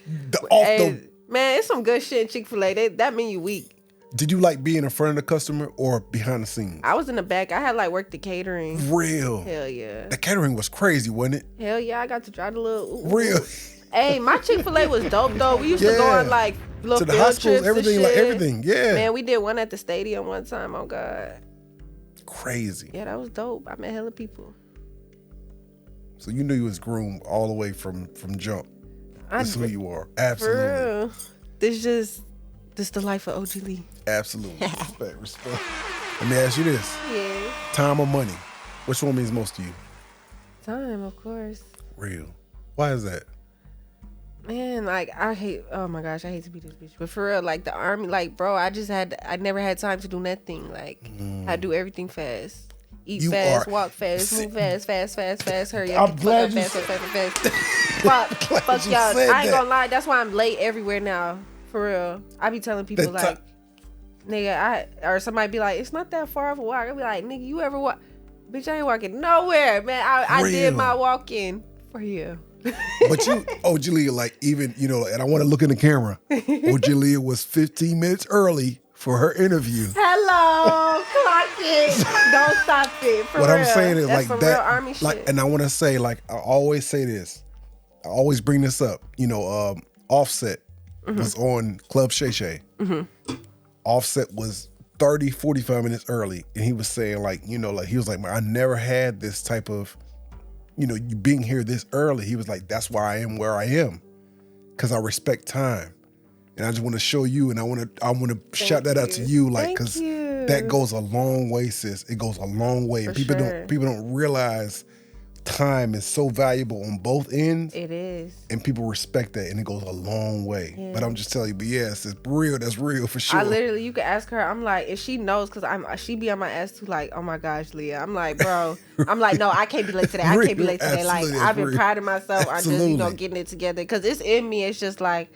Man, it's some good shit in Chick-fil-A. That menu weak. Did you like being in front of the customer or behind the scenes? I was in the back. I had worked the catering. Real. Hell yeah. The catering was crazy, wasn't it? Hell yeah. I got to drive the little. Real. Hey, my Chick-fil-A was dope though. We used to go on little to the field hospitals, trips everything, and shit. everything. Yeah. Man, we did one at the stadium one time. Oh God. Crazy. Yeah, that was dope. I met hella people. So you knew you was groomed all the way from jump. This is who you are. Absolutely. For real. This the life of OG Lee. Absolutely. Respect. Let me ask you this. Yeah. Time or money? Which one means most to you? Time, of course. Real. Why is that? Man, I hate, oh my gosh, I hate to be this bitch. But for real, the Army, bro, I never had time to do nothing. I do everything fast. Eat fast, walk fast, move fast, hurry up. I'm glad you fast. Fuck y'all. I ain't gonna lie, that's why I'm late everywhere now. For real. I be telling people nigga, or somebody be like, it's not that far of a walk. I be like, nigga, you ever walk? Bitch, I ain't walking nowhere, man. I did my walking for you. But you, OG Liyah, and I want to look in the camera. OG Liyah was 15 minutes early for her interview. Hello, clock it. Don't stop it. For what real. I'm saying is that's some real Army shit. And I want to say, I always say this. I always bring this up. Offset was on Club Shay Shay. Mm-hmm. Offset was 30, 45 minutes early. And he was saying, he was like, man, I never had this type of, you being here this early. He was like, that's why I am where I am. Because I respect time. And I just want to show you, and I want to shout that out to you, because that goes a long way, sis. It goes a long way. And people don't realize time is so valuable on both ends. It is. And people respect that, and it goes a long way. Yeah. But I'm just telling you, but yes, it's real. That's real for sure. I literally, you could ask her. I'm like, if she knows, because she be on my ass too. Like, oh my gosh, Liyah. I'm like, bro. I'm like, no, I can't be late today. I can't be late today. Like, I've been priding myself on just getting it together, because it's in me. It's just like,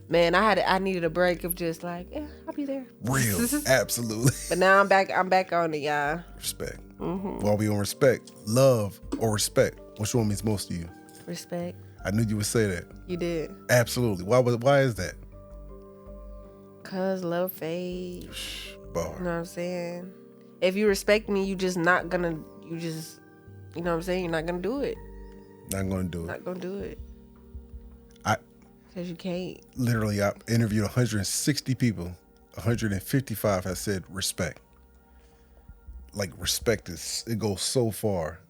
man, I needed a break of just like, yeah, I'll be there. Real, absolutely. But now I'm back on it, y'all. Respect. While we on respect, love or respect, which one means most to you? Respect. I knew you would say that. You did. Absolutely. Why is that? Cause love fades. Bar. You know what I'm saying? If you respect me, you know what I'm saying? You're not gonna do it. Not gonna do it. Not gonna do it. Cause you can't. Literally, I interviewed 160 people. 155 has said respect. Like, respect it goes so far.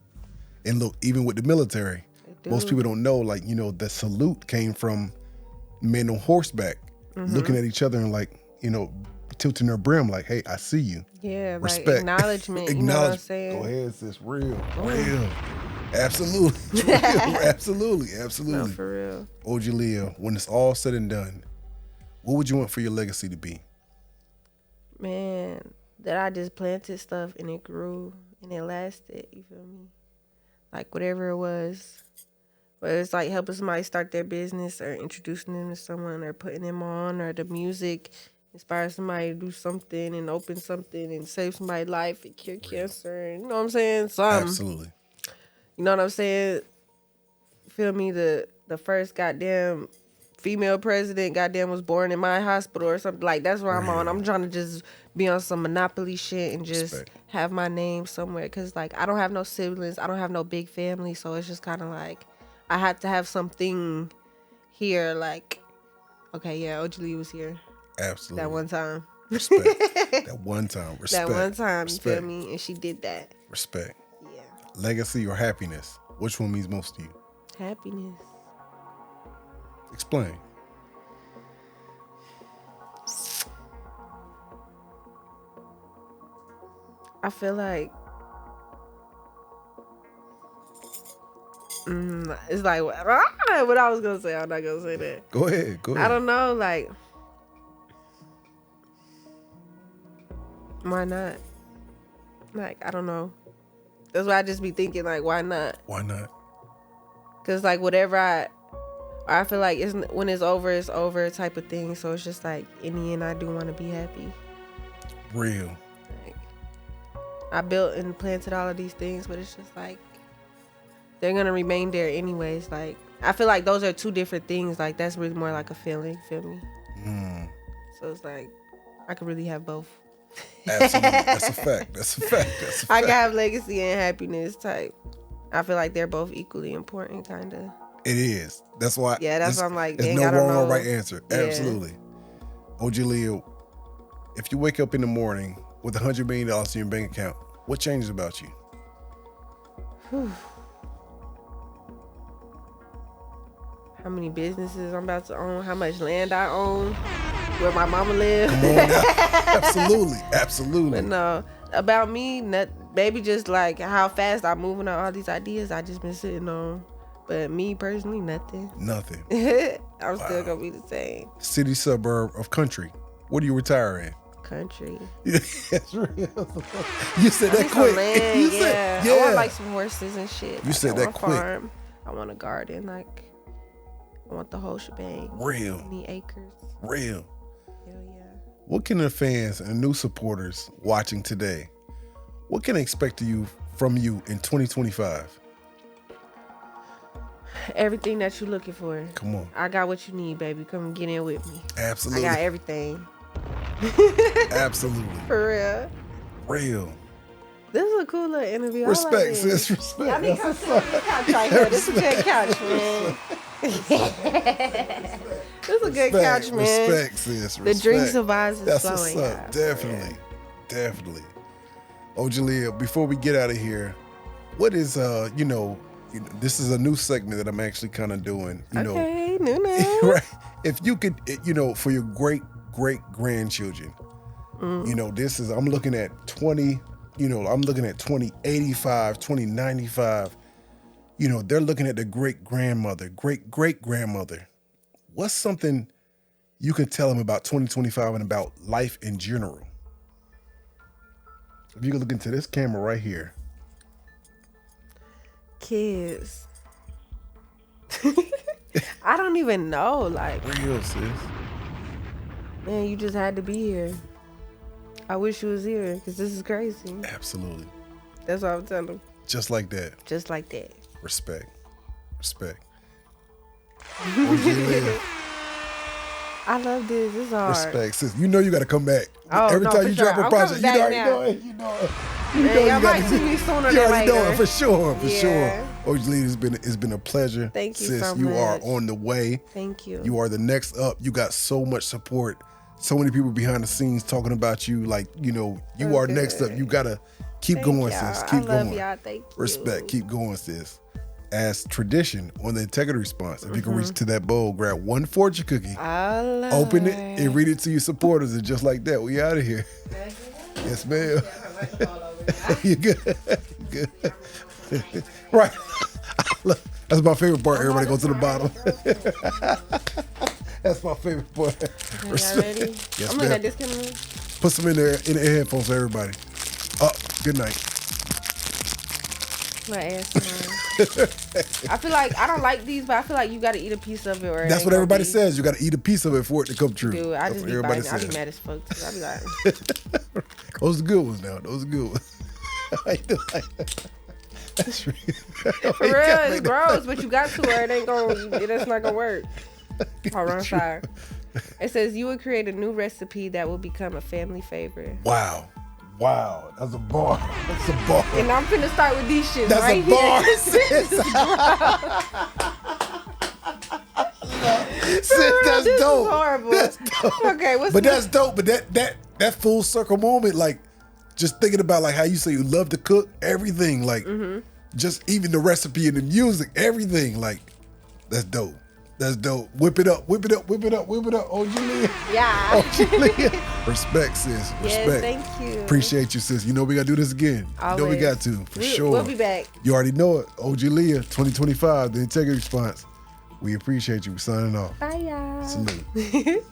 And look, even with the military, most people don't know, like, you know, the salute came from men on horseback looking at each other and, like, you know, tilting their brim like, hey, I see you. Yeah, respect. Like acknowledgement. You know what I'm saying? Go ahead, sis. Real. Absolutely. Absolutely. No, for real. OG Liyah, when it's all said and done, what would you want for your legacy to be? Man, that I just planted stuff and it grew and it lasted, you feel me? Like, whatever it was. Whether it's like helping somebody start their business or introducing them to someone or putting them on, or the music inspire somebody to do something and open something and save somebody's life and cure cancer. And, you know what I'm saying? Absolutely. You know what I'm saying? Feel me? The first goddamn female president was born in my hospital or something. Like, that's what I'm on. I'm trying to just be on some Monopoly shit and just have my name somewhere. Because, like, I don't have no siblings. I don't have no big family. So it's just kind of like I had to have something here. Like, okay, yeah, OG Liyah was here. Absolutely. That one time. Respect. That one time. Respect. That one time, you Respect. feel me? And she did that. Respect. Yeah. Legacy or happiness? Which one means most to you? Happiness. Explain. I feel like it's like what I was gonna say. I'm not gonna say that. Go ahead. I don't know. Like, why not? Like, I don't know. That's why I just be thinking, like, why not? Why not? Cause like whatever I feel like when it's over type of thing. So it's just like, in the end, I do want to be happy. Real. Like, I built and planted all of these things, but it's just like they're gonna remain there anyways. Like, I feel like those are two different things. Like, that's really more like a feeling. Feel me? So it's like I could really have both. Absolutely. That's a fact. That's a fact. I can have legacy and happiness type. I feel like they're both equally important, kind of. It is. That's why. Yeah, that's why I'm like, there's dang, no I don't wrong or know. right answer. Yeah. Absolutely. OG Liyah, if you wake up in the morning with $100 million in your bank account, what changes about you? How many businesses I'm about to own? How much land I own? Where my mama lives? Come on now. Absolutely. But no, about me, maybe just like how fast I'm moving on all these ideas I just been sitting on. But me personally, nothing. Nothing. I'm still gonna be the same. City, suburb, of country. What do you retire in? Country. That's real. You said that quick. Land, you said, I want like some horses and shit. You said that quick. Farm. I want a garden. Like, I want the whole shebang. Real. Many acres. Real. Hell yeah. What can the fans and new supporters watching today, what can they expect from you in 2025? Everything that you're looking for. Come on. I got what you need, baby. Come get in with me. Absolutely. I got everything. Absolutely. For real. Real. This is a cool little interview. Respect, I like sis. Respect. Y'all need to come sit on this couch right here. This is a good couch, man. This is a good couch, man. Respect, sis. Respect. The drinks of Oz is That's flowing. what's up. Definitely. Definitely. OG Liyah, before we get out of here, what is, this is a new segment that I'm actually kind of doing. Okay, new. Right. If you could, for your great grandchildren, I'm looking at 2085, 2095. they're looking at their great-grandmother, great-great-grandmother. What's something you can tell them about 2025 and about life in general? If you can look into this camera right here. Kids. I don't even know. Like, Real, sis. man, you just had to be here. I wish you was here because this is crazy. Absolutely. That's what I'm telling them. Just like that. Just like that. Respect. OG I love this. It's hard. Respect, sis. You know you got to come back. Oh, Every no, time for you sure. drop a I'm project, you coming already back know now. it. You know it. Man, y'all might gotta- see me sooner You than already know later. it for sure. Yeah. OG Liyah, it's been a pleasure. Thank you sis. so You are much. on the way. Thank you. You are the next up. You got so much support. So many people behind the scenes talking about you. Like, you are next up. You gotta keep Thank going, y'all. sis. Keep I love going. y'all. Thank you. Respect. Keep going, sis. As tradition on the integrity response, if you can reach to that bowl, grab one fortune cookie, I love open it, and read it to your supporters, and just like that, we out of here. Yes, ma'am. You good? Good. Right. That's my favorite part. Everybody go to the bottom. That's my favorite part. Y'all ready? Yes, I'm looking ma'am. at this camera. Put some in the headphones for everybody. Good night. My ass tomorrow. I feel like I don't like these, but I feel like you got to eat a piece of it. Or That's what everybody says. You got to eat a piece of it for it to come true. Dude, I That's just what be everybody biting. I be says. mad as fuck too. I be like, Those are good ones now. Those are good ones. That's real. for real, it's gross, but you got to, or it ain't gonna. That's not gonna work. Hold on, sorry. It says you would create a new recipe that will become a family favorite. Wow. That's a bar. That's a bar. And I'm finna start with these shits That's right a bar, here. sis. Sis, that's This dope. is horrible. That's dope. Okay, what's But next? that's dope. But that full circle moment, like just thinking about like how you say you love to cook, everything, like just even the recipe and the music, everything, like that's dope. That's dope. Whip it up. OG Liyah. Yeah. OG Liyah. Respect, sis. Respect. Yes, thank you. Appreciate you, sis. You know we gotta do this again. You know we Always. got to, for sure. We'll be back. You already know it. OG Liyah, 2025, the integrity response. We appreciate you. We're signing off. Bye, y'all. Salute.